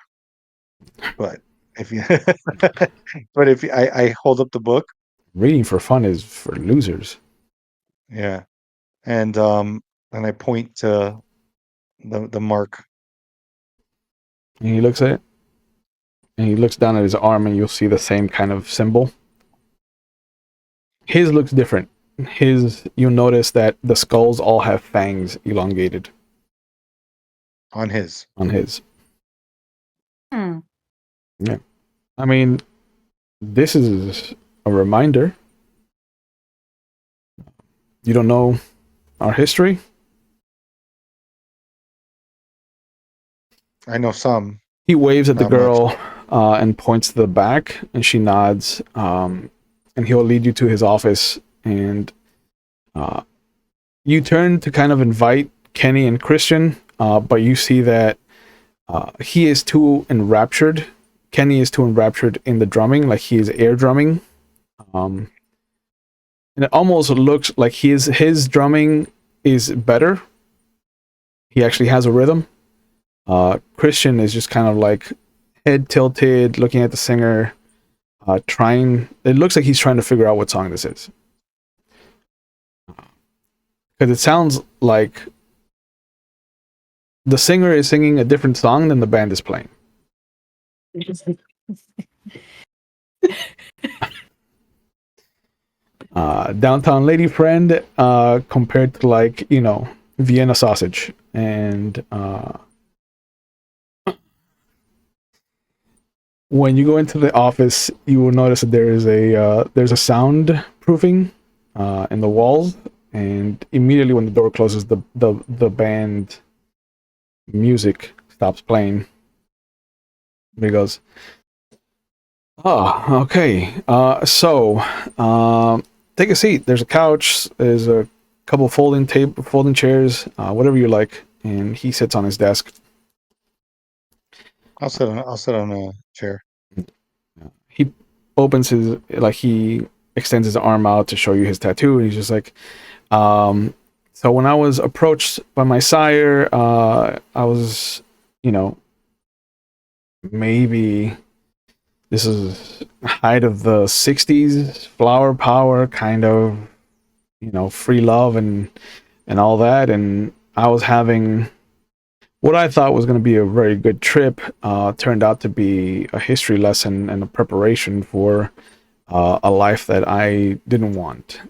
But if you I hold up the book, Reading for fun is for losers. yeah. And I point to the mark. And he looks at it. And he looks down at his arm and you'll see the same kind of symbol. His looks different. You'll notice that the skulls all have fangs elongated On his. on his. Hmm. I mean, this is a reminder. You don't know our history? I know some. He waves at the Not much. girl and points to the back, and she nods, and he'll lead you to his office, and you turn to kind of invite Kenny and Christian, but you see that he is too enraptured. Kenny is too enraptured in the drumming, like he is air drumming. And it almost looks like his drumming is better. He actually has a rhythm. Christian is just kind of like head tilted, looking at the singer, trying. It looks like he's trying to figure out what song this is. Because it sounds like the singer is singing a different song than the band is playing. Downtown Lady Friend compared to, like, you know, Vienna Sausage. And when you go into the office, you will notice that there's a soundproofing in the walls, and immediately when the door closes, the band music stops playing. He goes, "Oh, okay. So take a seat. There's a couch. There's a couple folding chairs, whatever you like." And he sits on his desk. I'll sit on a chair. He opens he extends his arm out to show you his tattoo, and he's just like, so when I was approached by my sire, I was, you know, maybe this is height of the 60s, flower power, kind of, you know, free love and all that. And I was having what I thought was going to be a very good trip, turned out to be a history lesson and a preparation for a life that I didn't want.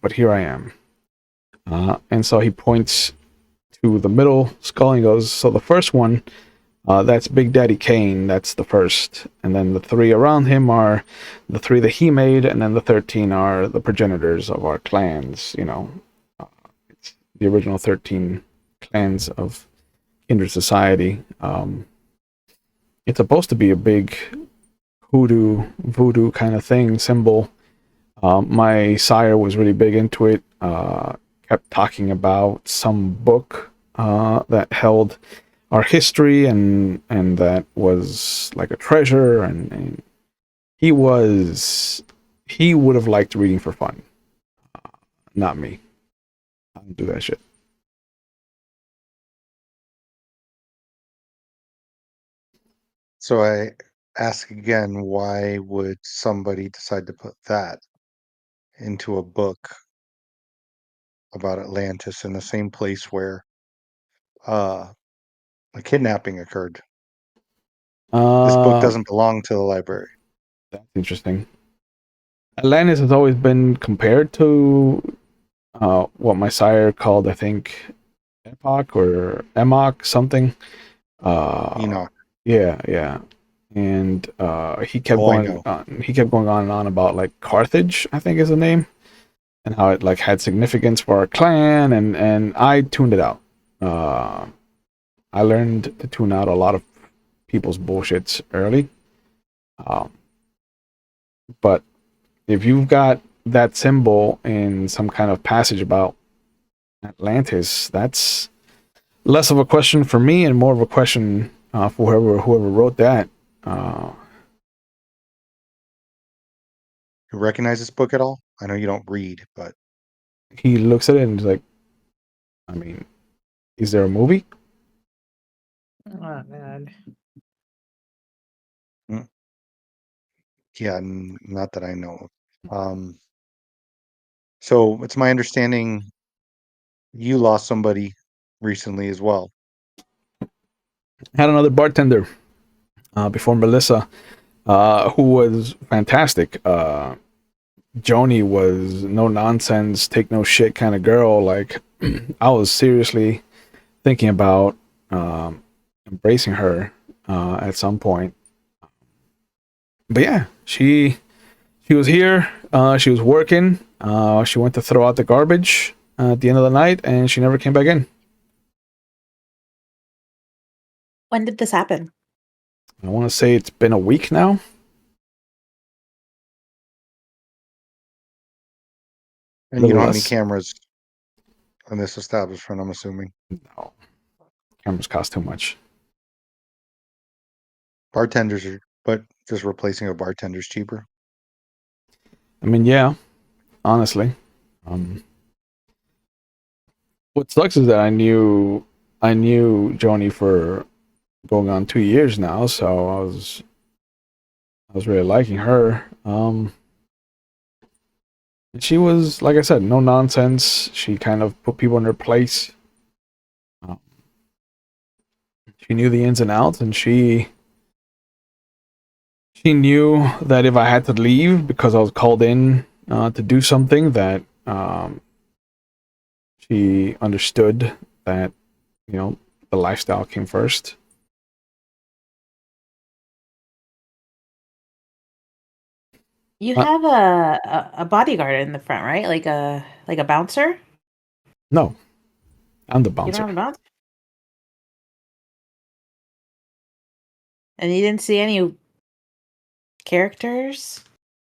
But here I am. And so he points to the middle skull and he goes, so the first one, that's Big Daddy Kane. That's the first. And then the 3 around him are the 3 that he made. And then the 13 are the progenitors of our clans. You know, it's the original 13 clans of Kindred society. It's supposed to be a big voodoo kind of thing, symbol. My sire was really big into it. Kept talking about some book that held our history and that was like a treasure, and he would have liked reading for fun. Not me. I don't do that shit. So I ask again, why would somebody decide to put that into a book about Atlantis in the same place where a kidnapping occurred? This book doesn't belong to the library. That's interesting. Atlantis has always been compared to what my sire called, I think, Epoch or Emok something. Enoch. Yeah. And he kept going on and on about like Carthage, I think is the name, and how it like had significance for our clan, and I tuned it out. I learned to tune out a lot of people's bullshits early. But if you've got that symbol in some kind of passage about Atlantis, that's less of a question for me and more of a question for whoever wrote that. You recognize this book at all? I know you don't read, but He looks at it and he's like, I mean, is there a movie? Oh, God. yeah, not that I know of. So it's my understanding you lost somebody recently as well. Had another bartender before Melissa, who was fantastic. Joni was no nonsense, take no shit kind of girl. Like, I was seriously thinking about embracing her at some point. But yeah, she was here. She was working. She went to throw out the garbage at the end of the night, and she never came back in. When did this happen? I want to say it's been a week now. And you don't have any Less. cameras in this establishment, I'm assuming. No, cameras cost too much. Bartenders are, but just replacing a bartender's cheaper. I mean, yeah, honestly. What sucks is that I knew Joni for going on 2 years now, so I was really liking her. And she was, like I said, no nonsense. She kind of put people in their place. She knew the ins and outs, and she knew that if I had to leave because I was called in to do something, that she understood that, you know, the lifestyle came first. You have a bodyguard in the front, right? Like a bouncer? No, I'm the You don't bouncer. have a bouncer? And you didn't see any characters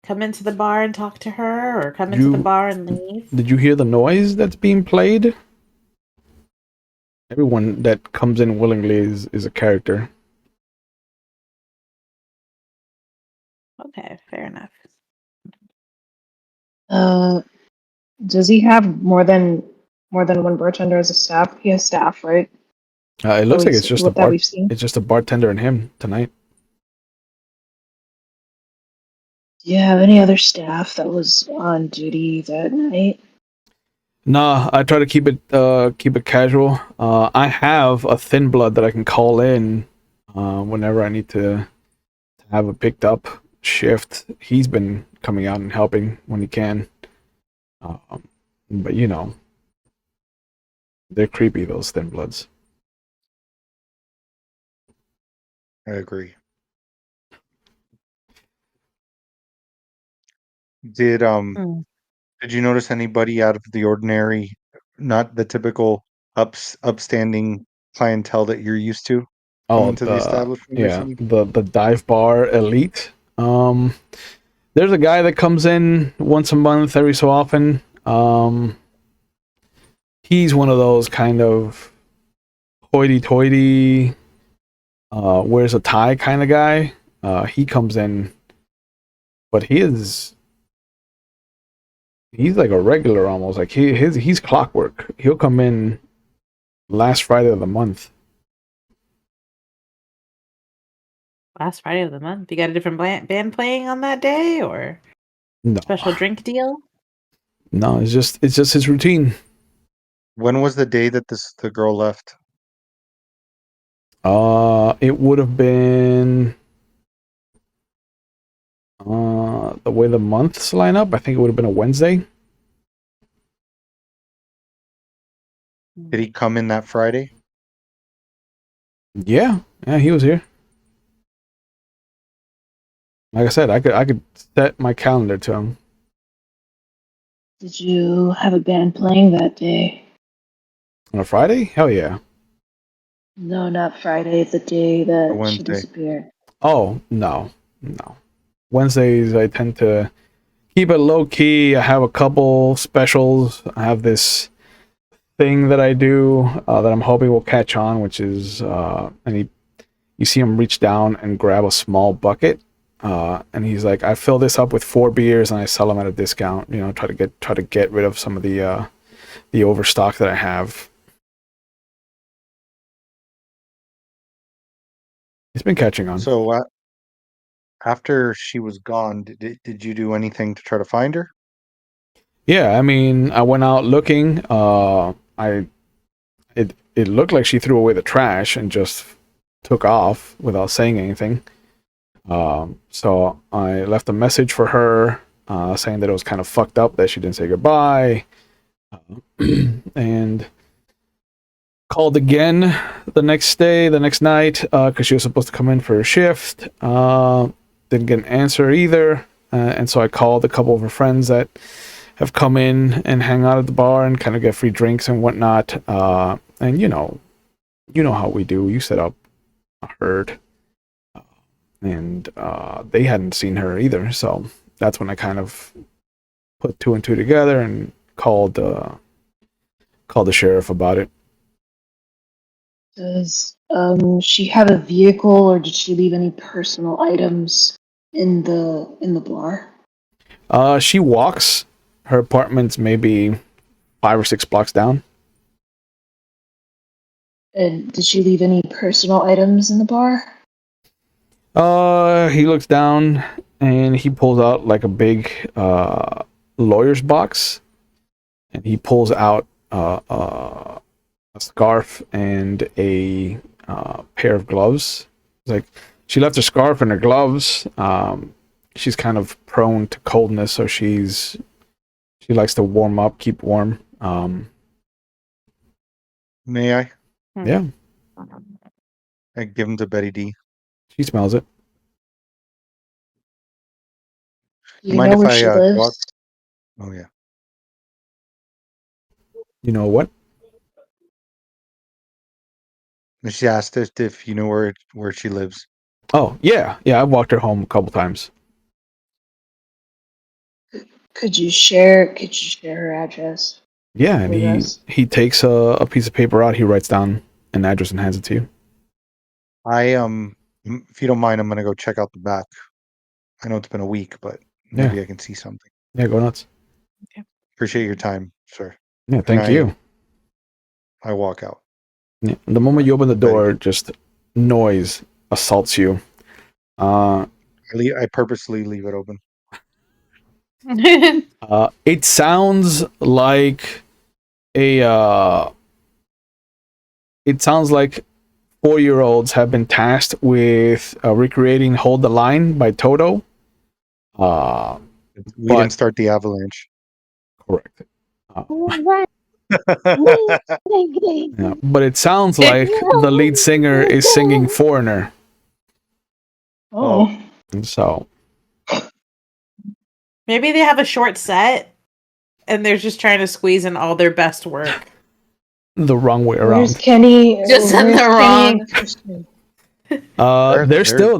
come into the bar and talk to her, or come into the bar and leave? Did you hear the noise that's being played? Everyone that comes in willingly is a character. Okay, fair enough. Does he have more than one bartender as a staff? He has staff, right? It looks like it's just that we've seen. It's just a bartender and him tonight. Do you have any other staff that was on duty that night? Nah, I try to keep it casual. I have a thin blood that I can call in whenever I need to have a picked up shift. He's been coming out and helping when he can. But you know, they're creepy, those thin bloods. I agree. Did you notice anybody out of the ordinary, not the typical upstanding clientele that you're used to come Oh, into the establishment recently? the dive bar elite. There's a guy that comes in once a month, every so often. He's one of those kind of hoity-toity, wears a tie kind of guy. He comes in, but he's like a regular almost. Like he's clockwork. He'll come in last Friday of the month. Last Friday of the month. You got a different band playing on that day, or No, special drink deal? no, it's just his routine. When was the day that the girl left? It would have been the way the months line up. I think it would have been a Wednesday. Did he come in that Friday? Yeah, he was here. Like I said, I could set my calendar to him. Did you have a band playing that day? On a Friday? Hell yeah. No, not Friday, the day that she Wednesday. disappeared. Oh, no. Wednesdays, I tend to keep it low key. I have a couple specials. I have this thing that I do that I'm hoping will catch on, which is, you see him reach down and grab a small bucket. And he's like, I fill this up with 4 beers and I sell them at a discount. You know, try to get rid of some of the overstock that I have. It's been catching on. So after she was gone, did you do anything to try to find her? Yeah, I mean, I went out looking. It looked like she threw away the trash and just took off without saying anything. So I left a message for her saying that it was kind of fucked up that she didn't say goodbye. And called again the next night, because she was supposed to come in for a shift. Didn't get an answer either. And so I called a couple of her friends that have come in and hang out at the bar and kind of get free drinks and whatnot. And you know how we do. You set up a herd. and they hadn't seen her either. So that's when I kind of put two and two together and called the sheriff about it. Does she have a vehicle, or did she leave any personal items in the bar? She walks. Her apartment's maybe 5 or 6 blocks down. And did she leave any personal items in the bar? He looks down and he pulls out like a big lawyer's box, and he pulls out a scarf and a pair of gloves. It's like she left her scarf and her gloves. She's kind of prone to coldness, so she likes to warm up, keep warm. May I? Yeah, I give them to Betty D. she smells it. You Mind know if where I she go lives? out? Oh yeah. You know what? She asked if you know where she lives. Oh, yeah. I've walked her home a couple times. Could you share her address? Yeah, and With us? he takes a piece of paper out. He writes down an address and hands it to you. If you don't mind, I'm gonna go check out the back. I know it's been a week, but maybe I can see something. Yeah, go nuts. Appreciate your time, sir. Yeah, thank you. I walk out. Yeah. The moment you open the door, Thank just noise assaults you. I purposely leave it open. It sounds like it sounds like 4-year-olds have been tasked with recreating "Hold the Line" by Toto. We But- didn't start the avalanche. Correct. Yeah, but it sounds like the lead singer is singing "Foreigner." Oh. And so Maybe they have a short set and they're just trying to squeeze in all their best work. the wrong way Where's around. Kenny? Just in Where's the Kenny wrong- and Christian?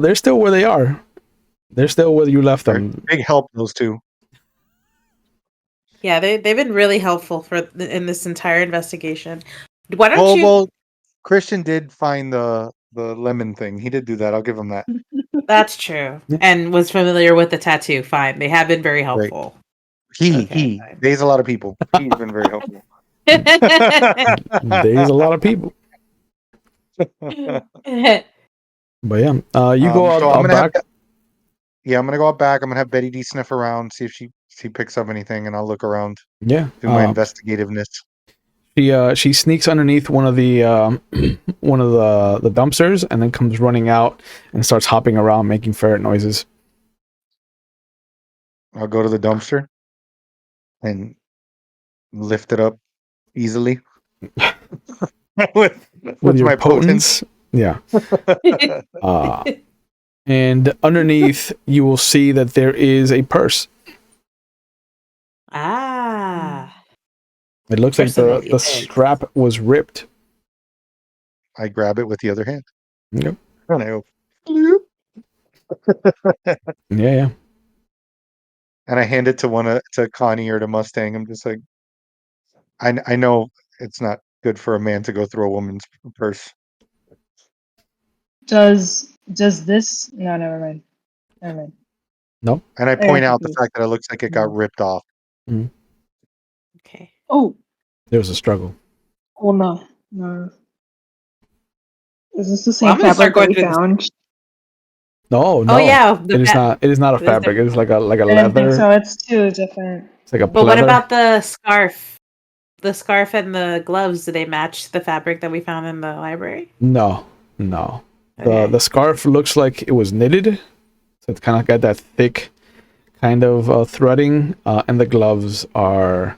They're still where they are. They're still where you left them. Big help, those two. Yeah, they've been really helpful in this entire investigation. Why don't you? Well, Christian did find the lemon thing. He did do that. I'll give him that. That's true, Yeah. and was familiar with the tattoo. Fine, they have been very helpful. Okay, fine. There's a lot of people. He's been very helpful. There's a lot of people. But yeah, you go out, so I'm out gonna back. I'm gonna go out back. I'm gonna have Betty D sniff around, see if she picks up anything, and I'll look around, Yeah. do my investigativeness. She sneaks underneath one of the the dumpsters and then comes running out and starts hopping around making ferret noises. I'll go to the dumpster and lift it up easily with Your my potence. Yeah. And underneath you will see that there is a purse. Ah, It looks like Personally, the it is. strap was ripped. I grab it with the other hand. Yep. And I open. Yeah. And I hand it to Connie or to Mustang. I'm just like, I know it's not good for a man to go through a woman's purse. Does this? No, never mind. Never mind. No. And I I point got out the confused. fact that it looks like it got ripped off. okay. Oh, There was a struggle. well, no. Is this the Well, same I'm gonna start fabric that going we through this- found? No. Oh yeah, It is not. It is not a fabric. It is like a I didn't think leather. so. It's too different. It's like a But what pleather. about the scarf? The scarf and the gloves, do they match the fabric that we found in the library? No. Okay. The scarf looks like it was knitted, so it's kind of got that thick kind of threading, and the gloves are.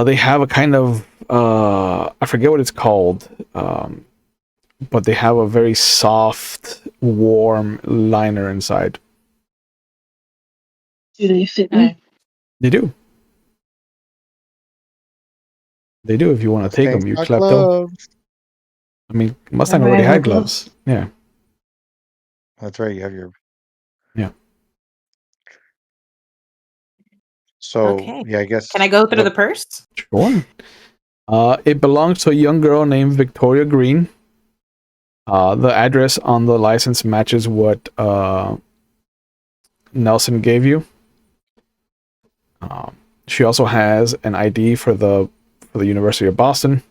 They have a kind of I forget what it's called, but they have a very soft, warm liner inside. Do they fit Okay. me? They do. They do. If you want to take them, you Mustang's got klepto. gloves. I mean, Mustang Never already had had gloves. gloves. Yeah. That's right. You have your. Yeah. So Okay. yeah, I guess. Can I go through what- the purse? Sure. It belongs to a young girl named Victoria Green. The address on the license matches what Nelson gave you. She also has an ID for the University of Boston.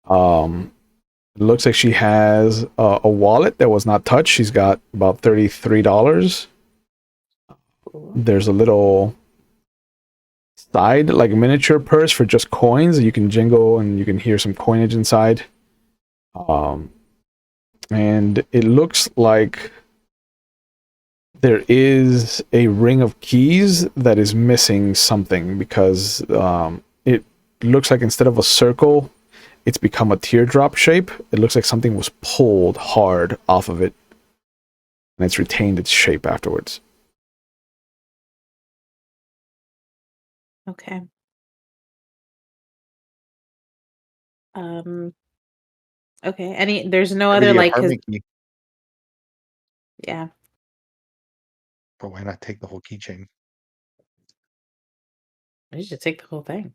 It looks like she has a wallet that was not touched. She's got about $33. There's a little side, like miniature purse for just coins. You can jingle and you can hear some coinage inside. And it looks like there is a ring of keys that is missing something because it looks like instead of a circle, it's become a teardrop shape. It looks like something was pulled hard off of it, and it's retained its shape afterwards. Okay. Okay. There's no maybe other the like, 'cause apartment key, yeah. but why not take the whole keychain? I should take the whole thing.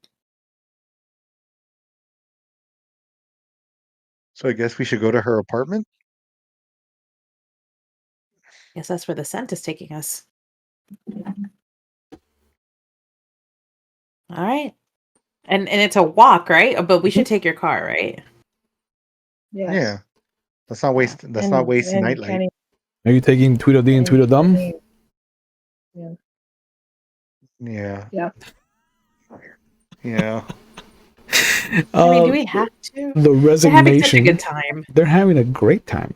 So I guess we should go to her apartment. Guess that's where the scent is taking us. All right. And it's a walk, right? But we should take your car, right? Yes. Yeah, let's not waste. Let's not waste nightlight. Kenny, Are you taking Tweedledee and Tweedledum? Kenny, yeah. Yeah, Yeah. yeah. I mean, do we have to? The They're having such a resignation. good time. They're having a great time.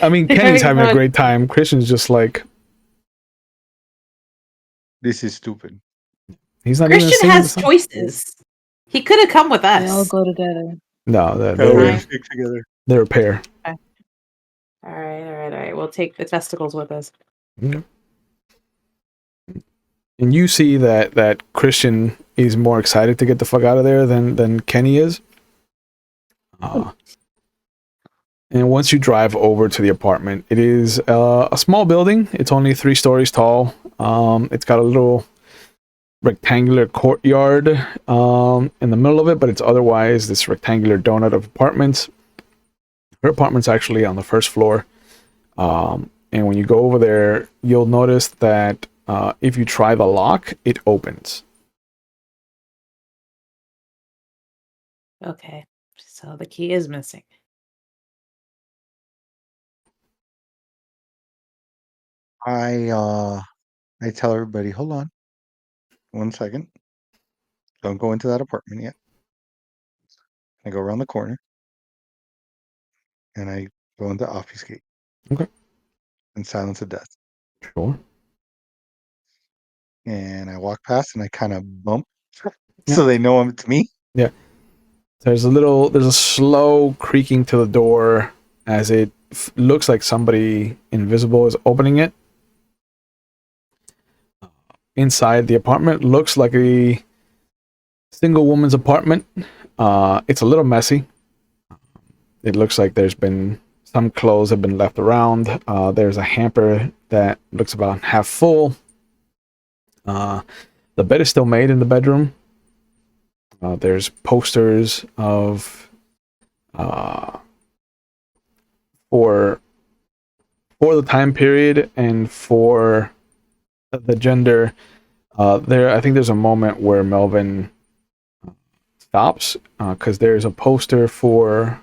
I mean, They're Kenny's having a fun. great time. Christian's just like, This is stupid. he's not even Christian singing the has song. choices. He could have come with They all us. go together. No, Oh, they're we're Fine. stick together. they're a pair. All right. We'll take the testicles with us. And you see that Christian is more excited to get the fuck out of there than Kenny is. And once you drive over to the apartment, it is a small building. It's only 3 stories tall. It's got a little rectangular courtyard in the middle of it, but it's otherwise this rectangular donut of apartments. Her apartment's actually on the first floor. And when you go over there, you'll notice that if you try the lock, it opens. Okay. So the key is missing. I tell everybody, hold on, 1 second. Don't go into that apartment yet. I go around the corner, and I go into obfuscate. Okay. And silence of death. Sure. And I walk past, and I kind of bump, Yeah. so they know it's me. Yeah. There's a slow creaking to the door as it looks like somebody invisible is opening it. Inside the apartment looks like a single woman's apartment. It's a little messy. It looks like there's been some clothes have been left around. There's a hamper that looks about half full. The bed is still made in the bedroom. There's posters of for the time period and for the gender. I think there's a moment where Melvin stops because there's a poster for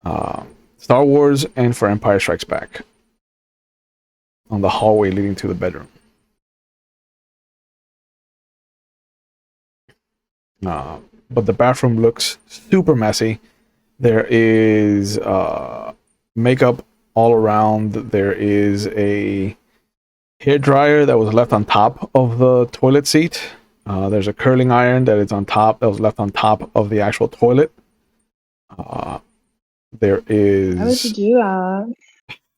Star Wars and for Empire Strikes Back on the hallway leading to the bedroom. But the bathroom looks super messy. There is makeup all around. There is a hair dryer that was left on top of the toilet seat. There's a curling iron that was left on top of the actual toilet. There is. Why would you do that?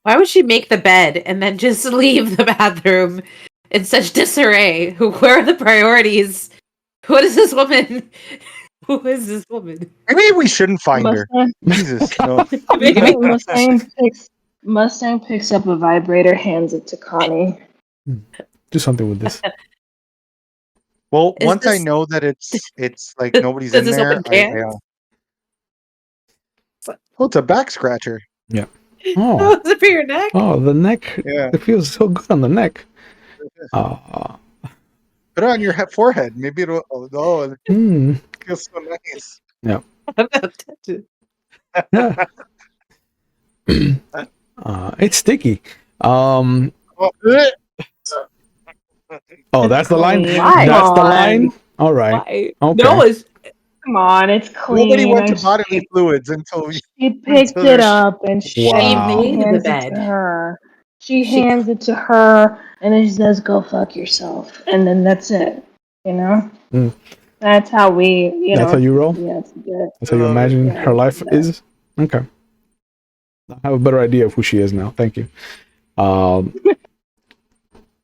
Why would she make the bed and then just leave the bathroom in such disarray? Where are the priorities? What is this woman? Who is this woman? Maybe we shouldn't find her. Mustang, Jesus, no. Maybe. Mustang Mustang picks up a vibrator, hands it to Connie. Do something with this. Well, Is once I this- know that it's like nobody's Does in this there, open cans? oh, it's a back scratcher. Oh, Is it for your neck? oh, the neck. Yeah, It feels so good on the neck. Uh, put it on your forehead. Maybe it'll. Oh, it mm, feels so nice. yeah. I'm not touching. Yeah. It's sticky. Um, Oh, oh, that's the line. Clean. Why? That's the Come line. on. All right. Why? Okay. No, it's Come on, it's nobody clean. went to I bodily fluids until She picked until it there's. up and she Wow. made the hands it to bed. her. She She hands it to her and then she says, "Go fuck yourself," and then that's it. You know, Mm. that's how we. You That's know, how you roll. yeah, it's good. That's how you imagine Yeah, her life is. Okay. I have a better idea of who she is now. Thank you. Um,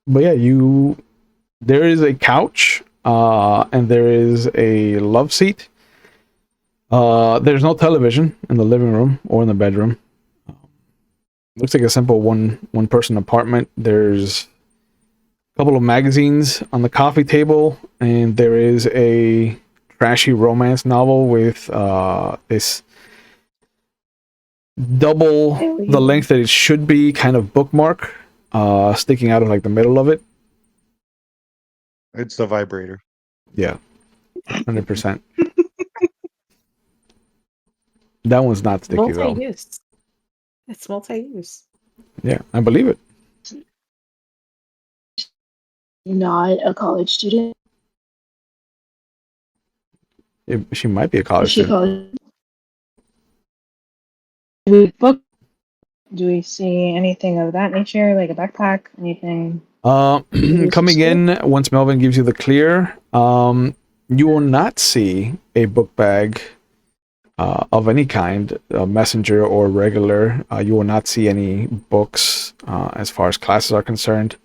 but yeah, there is a couch, and there is a love seat. There's no television in the living room or in the bedroom. Looks like a simple one person apartment. There's a couple of magazines on the coffee table, and there is a trashy romance novel with this double the length that it should be kind of bookmark sticking out of like the middle of it. It's the vibrator. Yeah, 100%. That one's not sticky though. multi-use. It's multi-use. Yeah, I believe it. Not a college student. She might be a Is college she student. college? Do we see anything of that nature, like a backpack, anything? Coming in, once Melvin gives you the clear, you will not see a book bag of any kind, messenger or regular. You will not see any books as far as classes are concerned.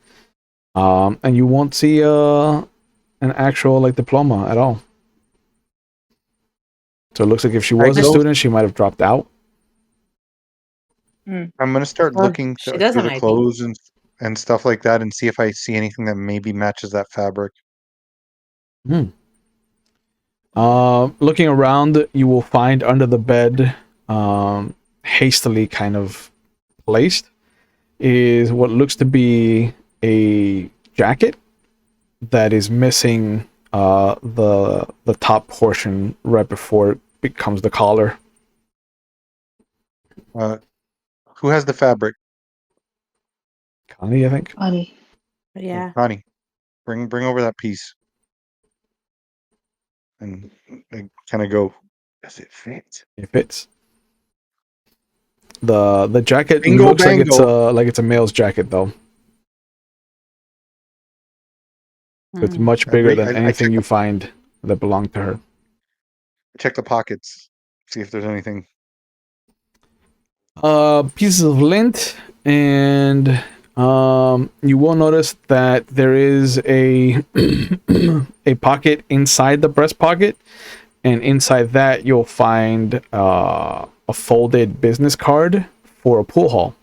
And you won't see an actual like diploma at all. So it looks like if she was a student, she might have dropped out. I'm gonna start Well, looking she through does have the an ID. clothes and stuff like that, and see if I see anything that maybe matches that fabric. Looking around, you will find under the bed, hastily kind of placed, is what looks to be a jacket that is missing the top portion right before it becomes the collar. Who has the fabric? Connie, I think. Funny. Yeah. Connie, bring over that piece, and kind of go. Does it fit? It fits. The jacket Bingo looks bango. like it's a male's jacket though. So it's much bigger than I anything you find that belonged to her. check the pockets, see if there's anything. Pieces of lint, and you will notice that there is a a pocket inside the breast pocket, and inside that you'll find a folded business card for a pool hall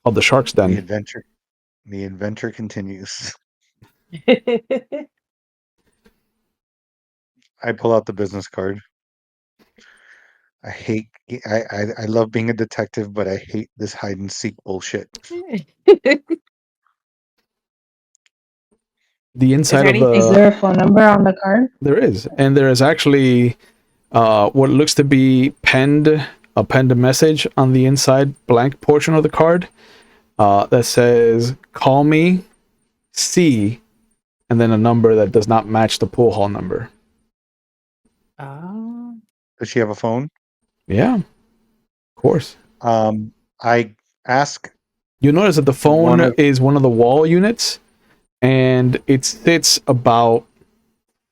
called the Shark's Den. The adventure continues. I pull out the business card. I love being a detective, but I hate this hide and seek bullshit. The inside of Is there a phone number on the card? there is, and there is actually what looks to be a penned message on the inside blank portion of the card that says "Call me, C," and then a number that does not match the pool hall number. Oh. Does she have a phone? Yeah, of course. I ask. You notice that the phone is one of the wall units, and it sits about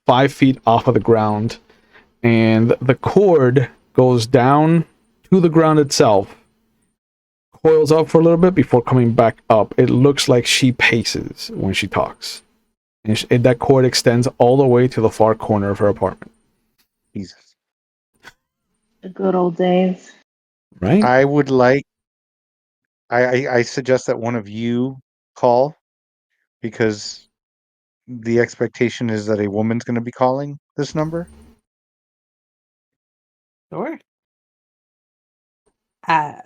5 feet off of the ground, and the cord goes down to the ground itself, coils up for a little bit before coming back up. It looks like she paces when she talks, and that cord extends all the way to the far corner of her apartment. Jesus. The good old days. right? I would like. I suggest that one of you call because the expectation is that a woman's going to be calling this number. Sure. I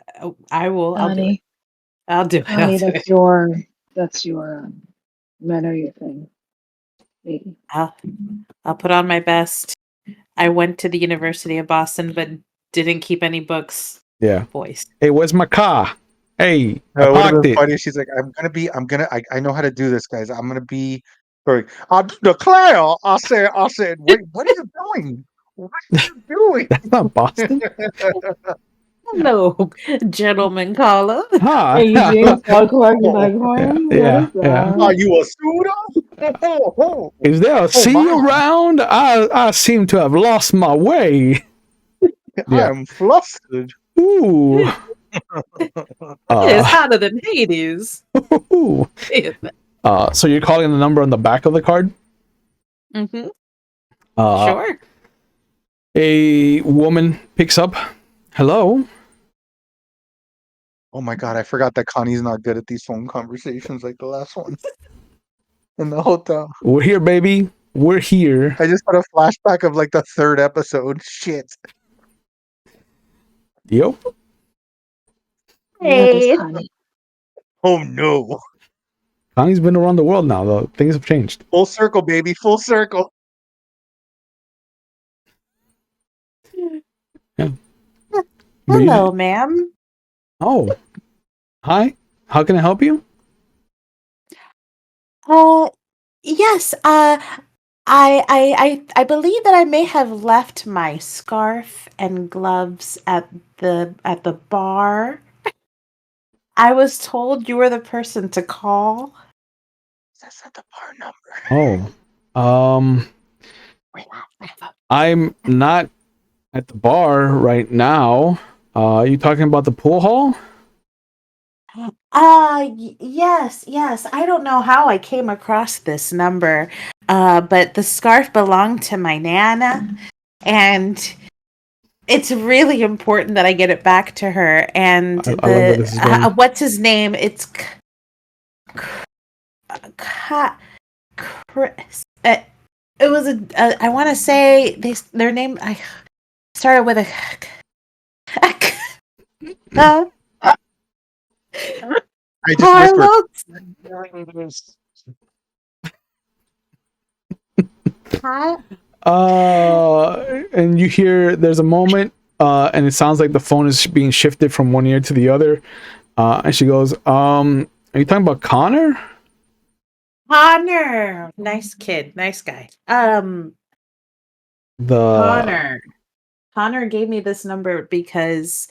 will. I'll do it. Connie, I'll do it. I'll Connie, do it. that's your men are your thing. Maybe. I'll put on my best. I went to the University of Boston, but didn't keep any books. Yeah. Voice. Hey, where's my car? Hey, I It would have parked been it. funny if she's like, I know how to do this, guys. I'm gonna be going, I declare, I said, wait, what are you doing? What are you doing? That's not Boston. Hello, gentleman caller. Hi. Hey, James Clark yeah, Leghorn? What yeah, is yeah. Are that? you a suitor? Is there a sea my. around? I seem to have lost my way. I Yeah. am flustered. Ooh. It's hotter than Hades. Ooh. So you're calling the number on the back of the card? Mm-hmm. Uh, Sure. A woman picks up. Hello. Oh my god, I forgot that Connie's not good at these phone conversations like the last one in the hotel. We're here, baby. We're here. I just had a flashback of like the third episode. Shit. Yep. You got this, Hey. Connie. Oh no. Connie's been around the world now, though. Things have changed. Full circle, baby. Full circle. Hello, ma'am. Oh. Hi. How can I help you? Yes. I believe that I may have left my scarf and gloves at the bar. I was told you were the person to call. That's not the bar number. Oh. I'm not at the bar right now. Are you talking about the pool hall? Yes. I don't know how I came across this number, but the scarf belonged to my nana, and it's really important that I get it back to her. And I love where this is going. what's his name? It's Chris. It was I want to say their name. I started with a. I just whispered. Carlos. And you hear there's a moment, and it sounds like the phone is being shifted from one ear to the other. And she goes, are you talking about Connor? Connor, nice kid, nice guy. Connor gave me this number because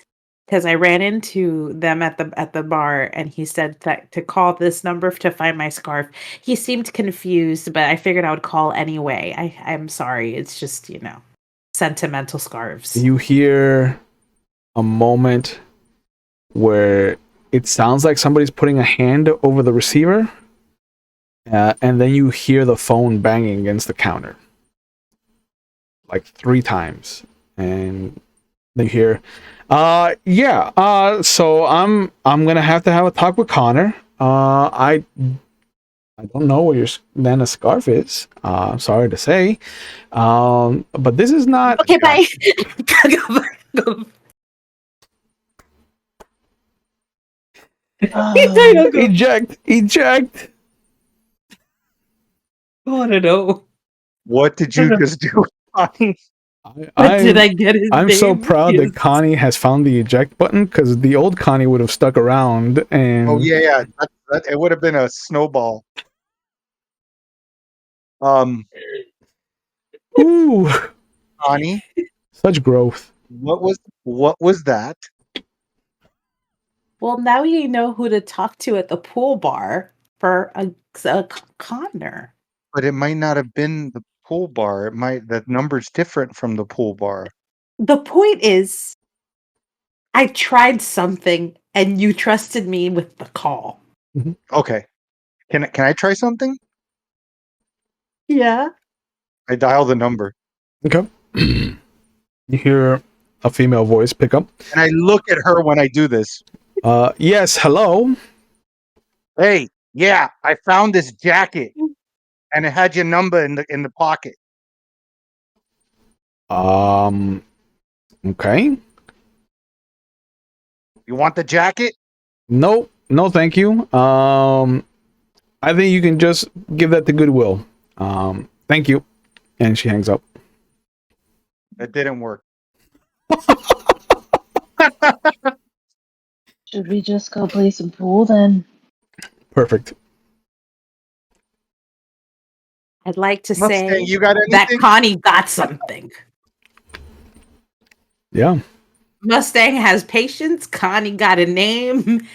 I ran into them at the bar, and he said that to call this number to find my scarf. He seemed confused, but I figured I would call anyway. I'm sorry. It's just, sentimental scarves. You hear a moment where it sounds like somebody's putting a hand over the receiver, and then you hear the phone banging against the counter like 3 times, and then you hear, so I'm gonna have to have a talk with Connor. I don't know where your nana's scarf is. I'm sorry to say, but this is not Okay, bye. Eject. I want to know. What did you just do, Connie? Did I get his I'm name? so proud that Connie has found the eject button, because the old Connie would have stuck around and. Oh yeah. It would have been a snowball. Ooh, Connie, such growth. what was that? Well, now you know who to talk to at the pool bar for a Connor. But it might not have been the pool bar. That number's different from the pool bar. The point is, I tried something and you trusted me with the call. Okay. Can I try something? Yeah. I dial the number. Okay. You hear a female voice pick up. And I look at her when I do this. Yes, hello. Hey, yeah, I found this jacket, and it had your number in the pocket. Okay. You want the jacket? No, thank you. I think you can just give that to Goodwill. Thank you. And she hangs up. It didn't work. Should we just go play some pool then? Perfect. I'd like to Mustang, say you got that anything? Connie got something. Yeah. Mustang has patience. Connie got a name.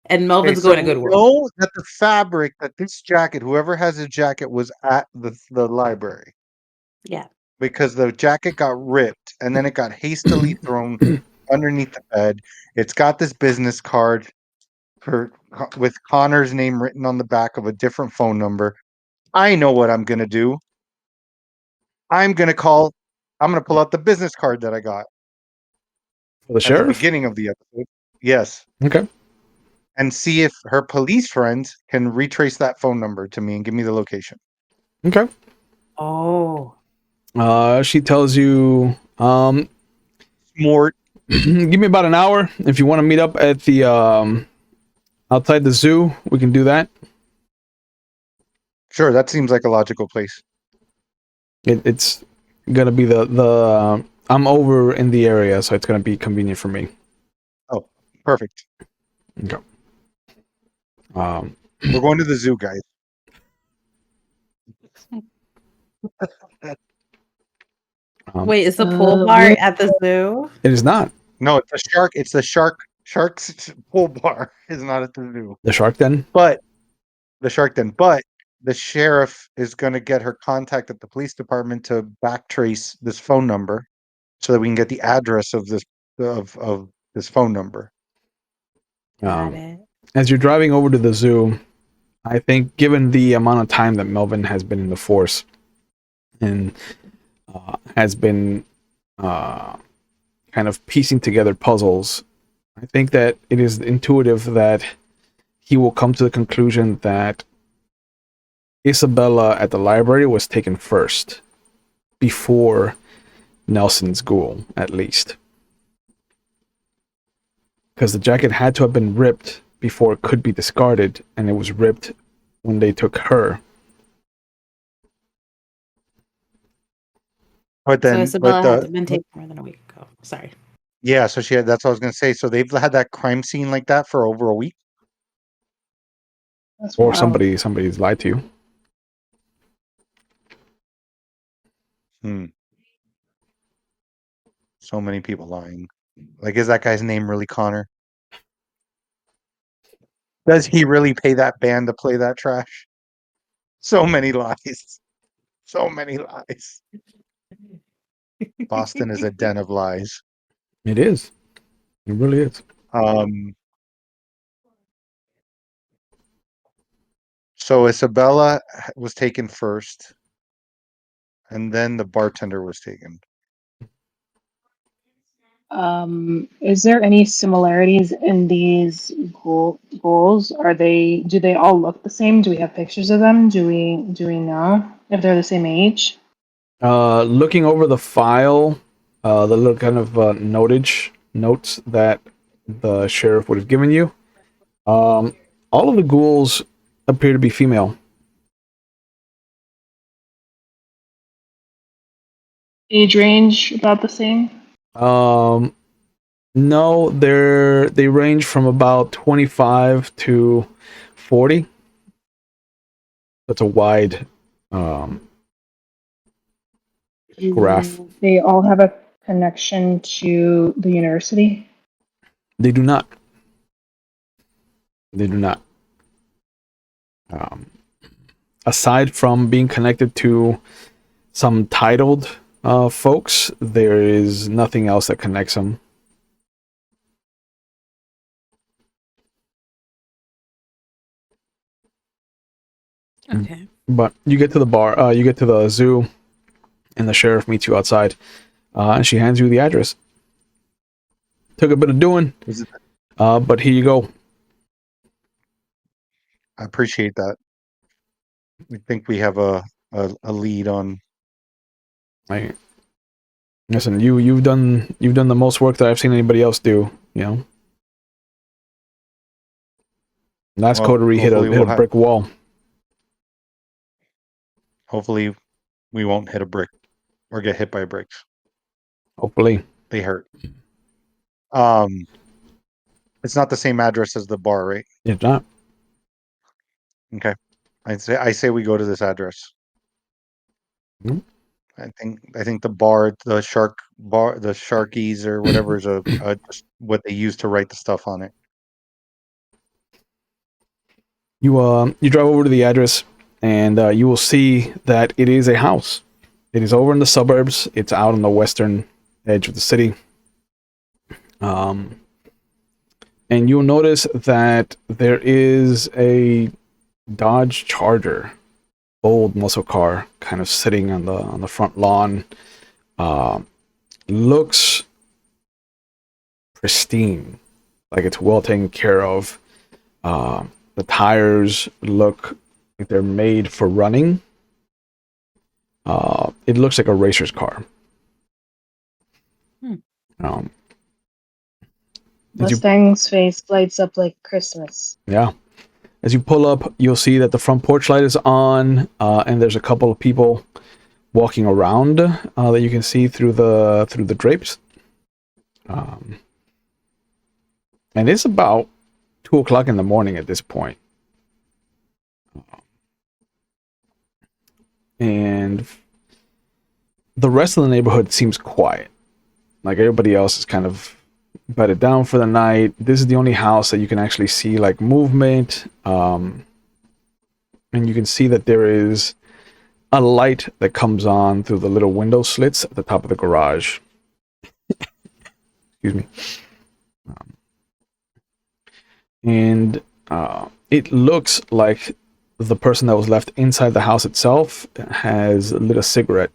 And Melvin's Okay, so going to we Goodwill. know that the fabric, that this jacket, whoever has a jacket, was at the library. Yeah. Because the jacket got ripped and then it got hastily thrown underneath the bed. It's got this business card with Connor's name written on the back of a different phone number. I know what I'm gonna do. I'm gonna pull out the business card that I got For the at the sheriff? beginning of the episode. Yes. Okay. And see if her police friends can retrace that phone number to me and give me the location. Okay. Oh. She tells you, More. give me about an hour. If you want to meet up at the outside the zoo, we can do that. Sure, that seems like a logical place. It's gonna be the I'm over in the area, so it's gonna be convenient for me. Oh, perfect. Okay. We're going to the zoo, guys. Wait, is the pool bar where- at the zoo? It is not No, it's a shark. It's the shark's pool bar is not at the zoo. the shark den. But the shark den. But the sheriff is going to get her contact at the police department to backtrace this phone number, so that we can get the address of this phone number. Got it. As you're driving over to the zoo, I think, given the amount of time that Melvin has been in the force and has been kind of piecing together puzzles, I think that it is intuitive that he will come to the conclusion that Isabella at the library was taken first, before Nelson's ghoul, at least. Because the jacket had to have been ripped before it could be discarded, and it was ripped when they took her. But So then, Isabella had to have been taken more than a week ago. Sorry. yeah, so she had. That's what I was going to say. So they've had that crime scene like that for over a week. That's Or wild. somebody's lied to you. So many people lying. Like, is that guy's name really Connor? Does he really pay that band to play that trash? So many lies. So many lies. Boston is a den of lies. It is. It really is. So Isabella was taken first, and then the bartender was taken. Is there any similarities in these goals? Do they all look the same? Do we have pictures of them? Do we know if they're the same age? Looking over the file, the little kind of notes that the sheriff would have given you, all of the ghouls appear to be female. Age range about the same? No, they range from about 25 to 40. That's a wide graph. Do they all have a connection to the university? They do not. They do not. Aside from being connected to some titled folks, there is nothing else that connects them. Okay. But you get to the bar, you get to the zoo, and the sheriff meets you outside. And she hands you the address. Took a bit of doing, Is it, but here you go. I appreciate that. I think we have a lead on. Like, listen, you've done the most work that I've seen anybody else do. You know, last Well, coterie hit hopefully a brick wall. Hopefully, we won't hit a brick or get hit by bricks. Hopefully, They hurt. It's not the same address as the bar, right? if not, Okay. I say we go to this address. Mhm. I think the bar, the shark bar, the Sharkies or whatever is just what they use to write the stuff on it. you drive over to the address, and you will see that it is a house. It is over in the suburbs. It's out on the western edge of the city. And you'll notice that there is a Dodge Charger, old muscle car, kind of sitting on the front lawn. Looks pristine, like it's well taken care of. The tires look like they're made for running. It looks like a racer's car. Um, Mustang's face lights up like Christmas. Yeah. As you pull up, you'll see that the front porch light is on, and there's a couple of people walking around that you can see through the drapes. And it's about 2:00 in the morning at this point. And the rest of the neighborhood seems quiet. Like everybody else is kind of bedded down for the night. This is the only house that you can actually see like movement. And you can see that there is a light that comes on through the little window slits at the top of the garage. Excuse me. And it looks like the person that was left inside the house itself has lit a cigarette,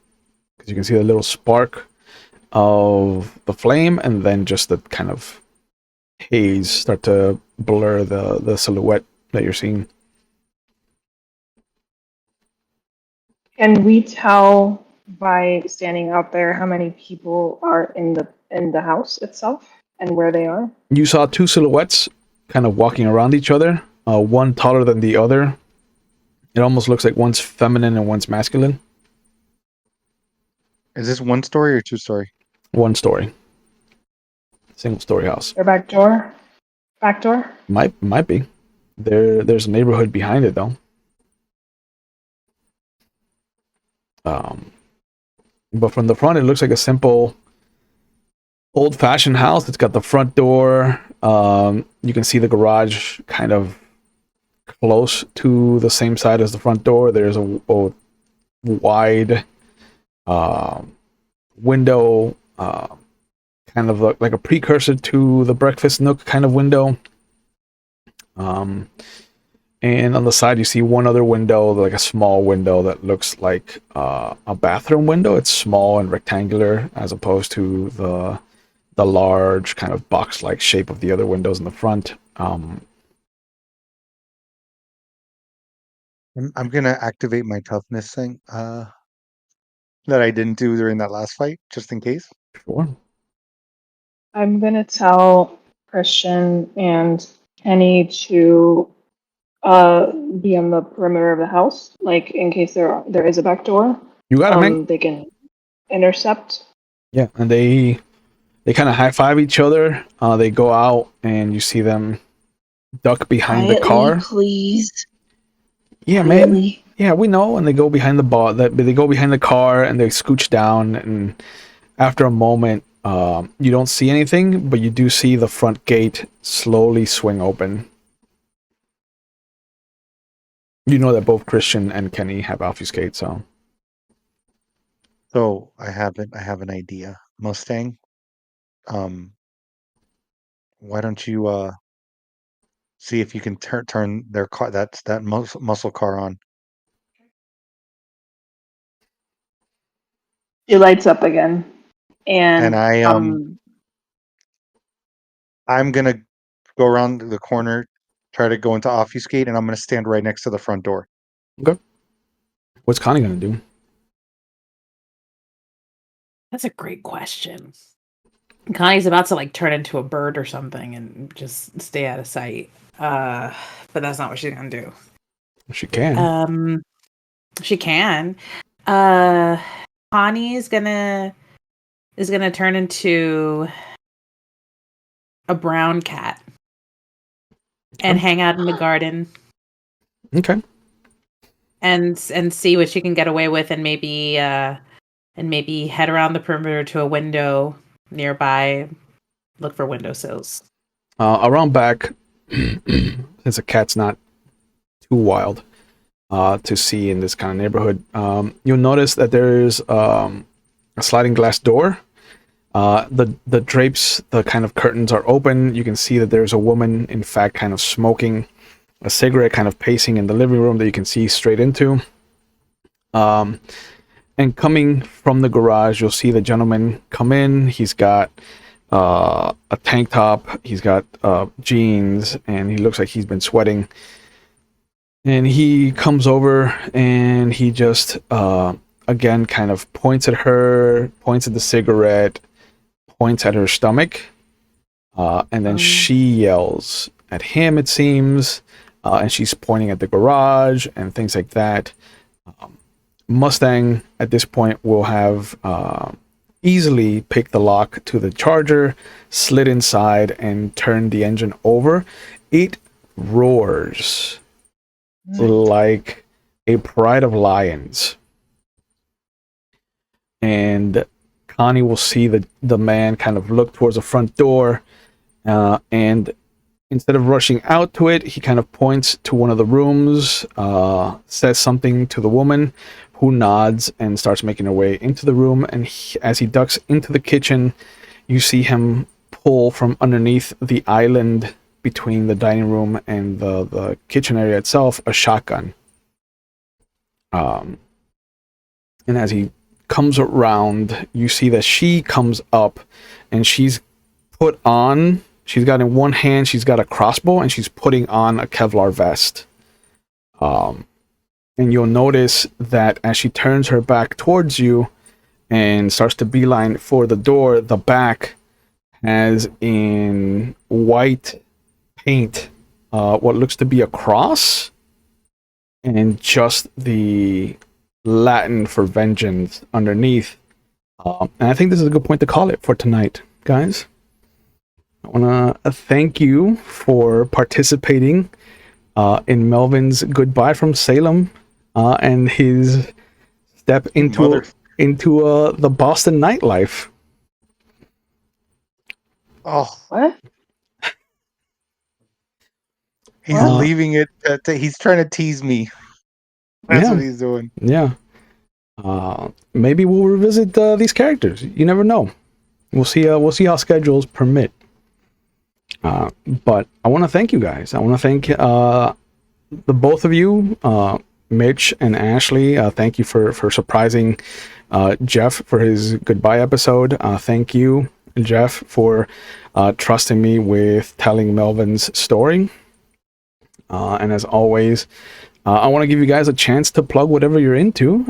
because you can see the little spark of the flame, and then just the kind of haze start to blur the silhouette that you're seeing. Can we tell by standing out there how many people are in the house itself and where they are? You saw two silhouettes kind of walking around each other, one taller than the other. It almost looks like one's feminine and one's masculine. Is this one story or two story? One story. Single story house. Their back door? Back door? Might be. There's a neighborhood behind it though. But from the front, it looks like a simple, old-fashioned house. It's got the front door. You can see the garage kind of close to the same side as the front door. There's a wide window, kind of like a precursor to the breakfast nook kind of window. And on the side, you see one other window, like a small window that looks like a bathroom window. It's small and rectangular, as opposed to the large kind of box-like shape of the other windows in the front. I'm gonna activate my toughness thing that I didn't do during that last fight, just in case. Sure. I'm gonna tell Christian and Kenny to be on the perimeter of the house, like in case there is a back door. You got it, man. They can intercept. Yeah, and they kind of high five each other. They go out, and you see them duck behind the car. Please. Yeah, man. Yeah, we know. And they go behind the bar. They go behind the car, and they scooch down. And after a moment, you don't see anything, but you do see the front gate slowly swing open. You know that both Christian and Kenny have obfuscate, so. So I have an idea. Mustang, why don't you see if you can turn their car, that muscle car on? It lights up again. And And I'm gonna go around the corner, try to go into obfuscate, and I'm gonna stand right next to the front door. Okay. What's Connie gonna do? That's a great question. Connie's about to like turn into a bird or something and just stay out of sight. But that's not what she's gonna do. She can. She can. Connie is gonna turn into a brown cat and hang out in the garden Okay. and see what she can get away with, and maybe head around the perimeter to a window nearby, look for windowsills. Around back, since a cat's not too wild to see in this kind of neighborhood, you'll notice that there's a sliding glass door. The drapes, the kind of curtains are open. You can see that there's a woman, in fact, kind of smoking a cigarette, kind of pacing in the living room that you can see straight into. And coming from the garage, you'll see the gentleman come in. He's got a tank top, he's got jeans, and he looks like he's been sweating. And he comes over and he just again kind of points at her, points at the cigarette, points at her stomach, and then she yells at him, it seems, and she's pointing at the garage and things like that. Mustang at this point will have easily picked the lock to the Charger, slid inside, and turned the engine over. It roars like a pride of lions. And Connie will see the man kind of look towards the front door, and instead of rushing out to it, he kind of points to one of the rooms, says something to the woman, who nods and starts making her way into the room. And as he ducks into the kitchen, you see him pull from underneath the island between the dining room and the kitchen area itself a shotgun. And as he comes around, you see that she comes up and she's got in one hand, she's got a crossbow, and she's putting on a Kevlar vest. And you'll notice that as she turns her back towards you and starts to beeline for the door, the back has in white paint what looks to be a cross and just the Latin for vengeance underneath. And I think this is a good point to call it for tonight, guys. I want to thank you for participating in Melvin's goodbye from Salem and his step into the Boston nightlife. Oh, What? he's leaving it. He's trying to tease me. That's what he's doing. Yeah. Maybe we'll revisit these characters. You never know. We'll see how schedules permit. But I want to thank you guys. I want to thank the both of you, Mitch and Ashley. Thank you for surprising Jeff for his goodbye episode. Thank you, Jeff, for trusting me with telling Melvin's story. And as always, I want to give you guys a chance to plug whatever you're into.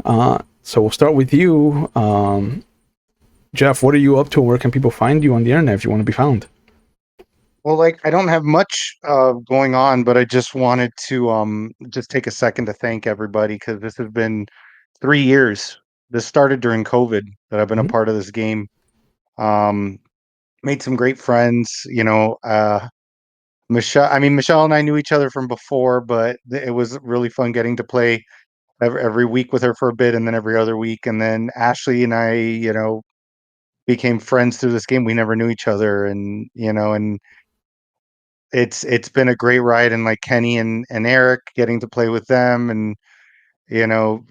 So we'll start with you. Jeff, what are you up to, and where can people find you on the internet if you want to be found? Well, I don't have much going on, but I just wanted to just take a second to thank everybody, because this has been 3 years. This started during COVID that I've been a part of this game. Made some great friends, Michelle and I knew each other from before, but it was really fun getting to play every week with her for a bit, and then every other week. And then Ashley and I, became friends through this game. We never knew each other, and it's been a great ride. And like Kenny and Eric, getting to play with them, and you know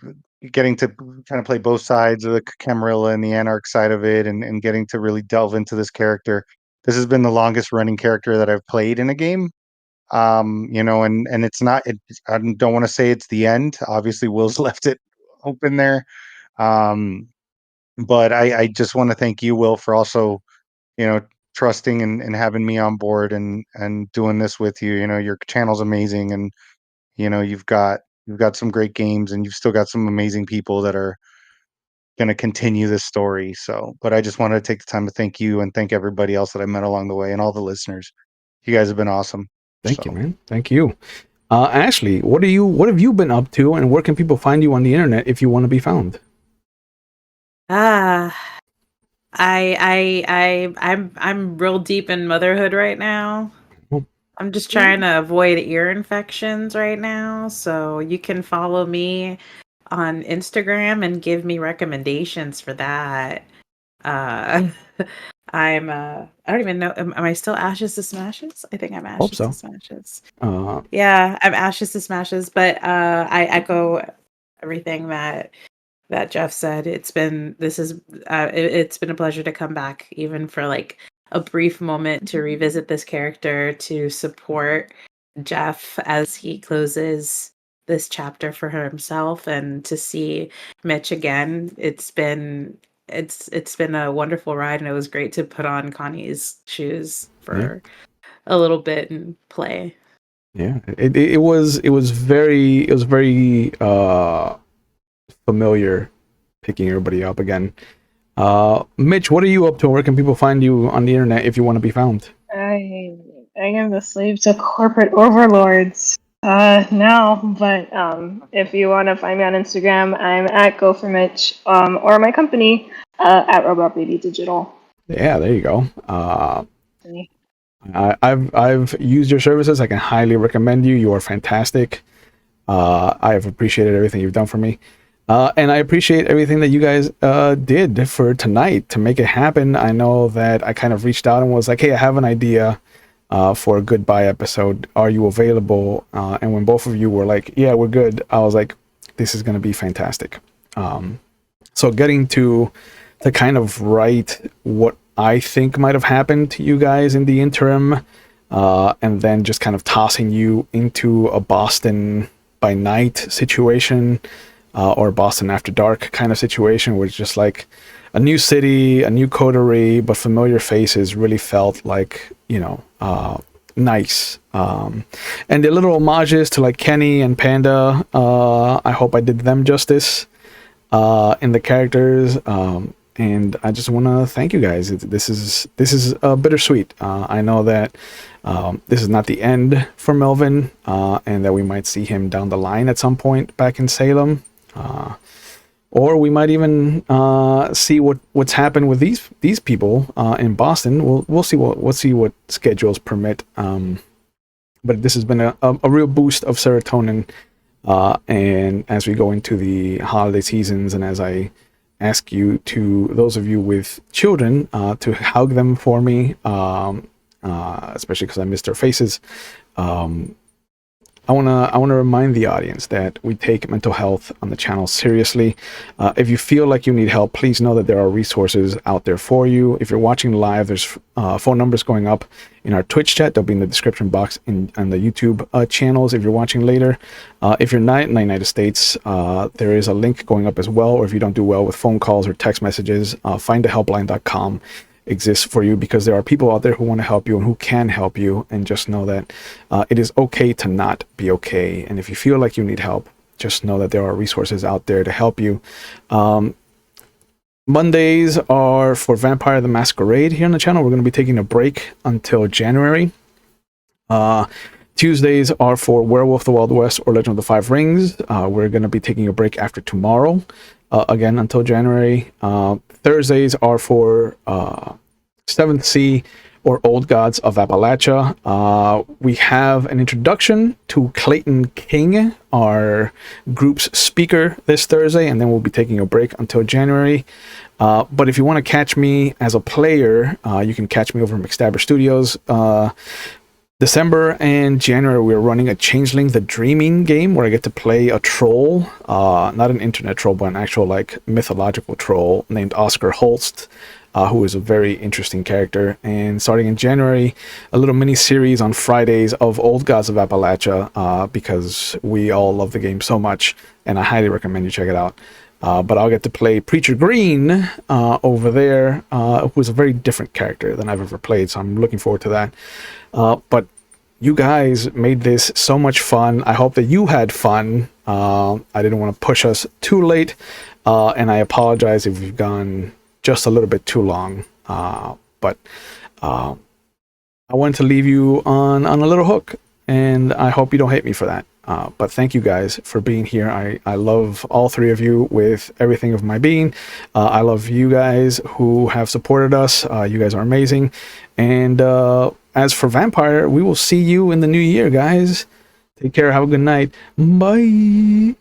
getting to kind of play both sides of the Camarilla and the Anarch side of it, and getting to really delve into this character. This has been the longest running character that I've played in a game. And it's not, I don't want to say it's the end. Obviously Will's left it open there. But I just want to thank you, Will, for also, trusting and having me on board and doing this with you. Your channel's amazing, and you've got some great games, and you've still got some amazing people that are going to continue this story. So, but I just wanted to take the time to thank you and thank everybody else that I met along the way and all the listeners. You guys have been awesome. Thank you, man. Thank you. Ashley, what have you been up to, and where can people find you on the internet if you want to be found? I'm real deep in motherhood right now. Oh. I'm just trying to avoid ear infections right now, so you can follow me on Instagram and give me recommendations for that. I don't even know. Am I still Ashes to Smashes? I think I'm Hope Ashes so. to Smashes. Uh, Yeah, I'm Ashes to Smashes, but I echo everything that Jeff said. It's been a pleasure to come back, even for like a brief moment, to revisit this character, to support Jeff as he closes this chapter for himself, and to see Mitch again. It's been a wonderful ride, and it was great to put on Connie's shoes for a little bit and play. Yeah, it was very familiar picking everybody up again. Mitch, what are you up to? Where can people find you on the internet if you want to be found? I am the slave to corporate overlords now, but if you want to find me on Instagram, I'm at Go for Mitch, or my company at Robot Baby Digital. Yeah, there you go. I've used your services. I can highly recommend you. You are fantastic. I have appreciated everything you've done for me. And I appreciate everything that you guys did for tonight to make it happen. I know that I kind of reached out and was like, hey, I have an idea for a goodbye episode. Are you available? And when both of you were like, yeah, we're good, I was like, this is going to be fantastic. So getting to kind of write what I think might have happened to you guys in the interim, and then just kind of tossing you into a Boston by night situation, or Boston after dark kind of situation, where it's just like a new city, a new coterie, but familiar faces, really felt like, nice. And the little homages to like Kenny and Panda, I hope I did them justice in the characters. And I just want to thank you guys. This is bittersweet. I know that this is not the end for Melvin, and that we might see him down the line at some point back in Salem, or we might even see what's happened with these people in Boston. We'll see what schedules permit. But this has been a real boost of serotonin, and as we go into the holiday seasons, and as I ask you, to those of you with children, to hug them for me, especially because I miss their faces. I wanna remind the audience that we take mental health on the channel seriously. If you feel like you need help, please know that there are resources out there for you. If you're watching live, there's phone numbers going up in our Twitch chat. They'll be in the description box on the YouTube channels if you're watching later. If you're not in the United States, there is a link going up as well. Or if you don't do well with phone calls or text messages, findahelpline.com exists for you, because there are people out there who want to help you and who can help you. And just know that it is okay to not be okay. And if you feel like you need help, just know that there are resources out there to help you. Mondays are for Vampire the Masquerade here on the channel. We're going to be taking a break until January. Tuesdays are for Werewolf the Wild West or Legend of the Five Rings. We're going to be taking a break after tomorrow, again until January. Thursdays are for 7th Sea or Old Gods of Appalachia. We have an introduction to Clayton King, our group's speaker, this Thursday, and then we'll be taking a break until January. But if you want to catch me as a player, you can catch me over at McStabber Studios. December and January, we're running a Changeling the Dreaming game where I get to play a troll, not an internet troll, but an actual like mythological troll named Oscar Holst, who is a very interesting character. And starting in January, a little mini series on Fridays of Old Gods of Appalachia, because we all love the game so much, and I highly recommend you check it out. but I'll get to play Preacher Green over there, who's a very different character than I've ever played, so I'm looking forward to that. But you guys made this so much fun. I hope that you had fun. I didn't want to push us too late, and I apologize if we've gone just a little bit too long. But I wanted to leave you on a little hook, and I hope you don't hate me for that. But thank you guys for being here. I love all three of you with everything of my being. I love you guys who have supported us. You guys are amazing. And as for Vampire, we will see you in the new year, guys. Take care. Have a good night. Bye.